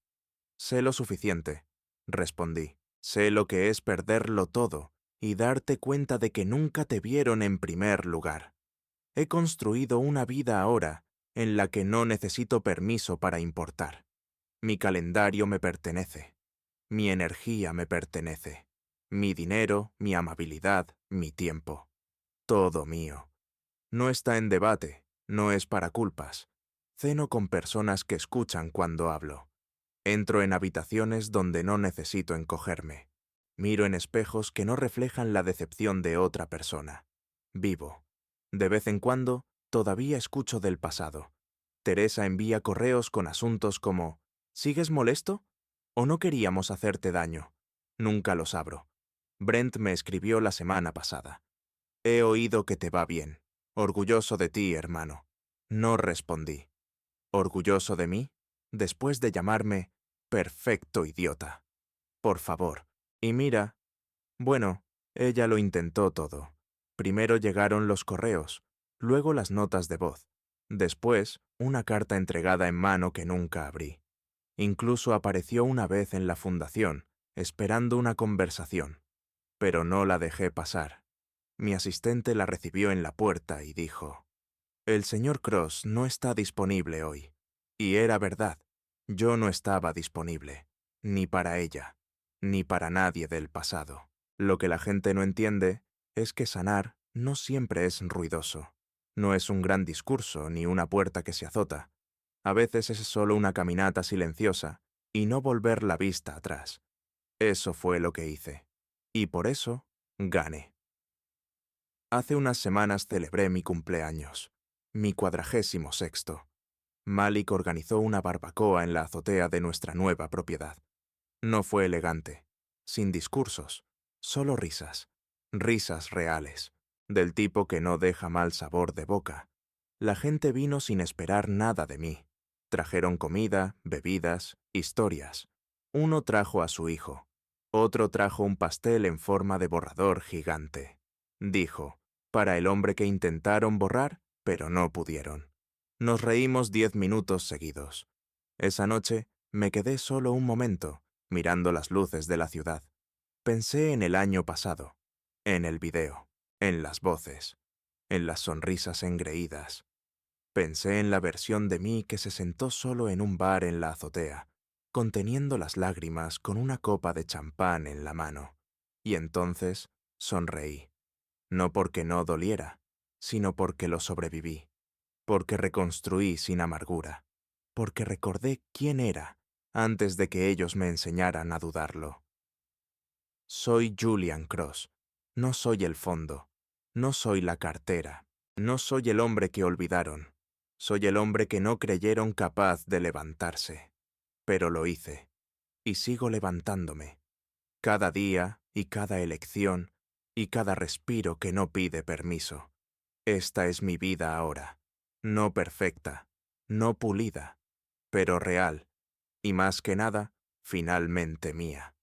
«Sé lo suficiente», respondí. «Sé lo que es perderlo todo y darte cuenta de que nunca te vieron en primer lugar. He construido una vida ahora en la que no necesito permiso para importar. Mi calendario me pertenece. Mi energía me pertenece. Mi dinero, mi amabilidad, mi tiempo. Todo mío. No está en debate, no es para culpas. Ceno con personas que escuchan cuando hablo. Entro en habitaciones donde no necesito encogerme. Miro en espejos que no reflejan la decepción de otra persona. Vivo. De vez en cuando, todavía escucho del pasado. Teresa envía correos con asuntos como ¿sigues molesto? ¿O no queríamos hacerte daño? Nunca los abro. Brent me escribió la semana pasada. He oído que te va bien. Orgulloso de ti, hermano. No respondí. ¿Orgulloso de mí? Después de llamarme perfecto idiota. Por favor. Y mira, bueno, ella lo intentó todo. Primero llegaron los correos, luego las notas de voz, después una carta entregada en mano que nunca abrí. Incluso apareció una vez en la fundación, esperando una conversación, pero no la dejé pasar. Mi asistente la recibió en la puerta y dijo: «El señor Cross no está disponible hoy». Y era verdad, yo no estaba disponible, ni para ella, ni para nadie del pasado. Lo que la gente no entiende es que sanar no siempre es ruidoso. No es un gran discurso ni una puerta que se azota. A veces es solo una caminata silenciosa y no volver la vista atrás. Eso fue lo que hice. Y por eso, gané. Hace unas semanas celebré mi cumpleaños, mi 46º. Malik organizó una barbacoa en la azotea de nuestra nueva propiedad. No fue elegante, sin discursos, solo risas, risas reales, del tipo que no deja mal sabor de boca. La gente vino sin esperar nada de mí. Trajeron comida, bebidas, historias. Uno trajo a su hijo, otro trajo un pastel en forma de borrador gigante. Dijo, para el hombre que intentaron borrar, pero no pudieron. Nos reímos 10 minutos seguidos. Esa noche me quedé solo un momento, mirando las luces de la ciudad. Pensé en el año pasado, en el video, en las voces, en las sonrisas engreídas. Pensé en la versión de mí que se sentó solo en un bar en la azotea, conteniendo las lágrimas con una copa de champán en la mano. Y entonces sonreí, no porque no doliera, sino porque lo sobreviví, porque reconstruí sin amargura, porque recordé quién era antes de que ellos me enseñaran a dudarlo. Soy Julian Cross, no soy el fondo, no soy la cartera, no soy el hombre que olvidaron, soy el hombre que no creyeron capaz de levantarse. Pero lo hice, y sigo levantándome, cada día y cada elección y cada respiro que no pide permiso. Esta es mi vida ahora, no perfecta, no pulida, pero real, y más que nada, finalmente mía.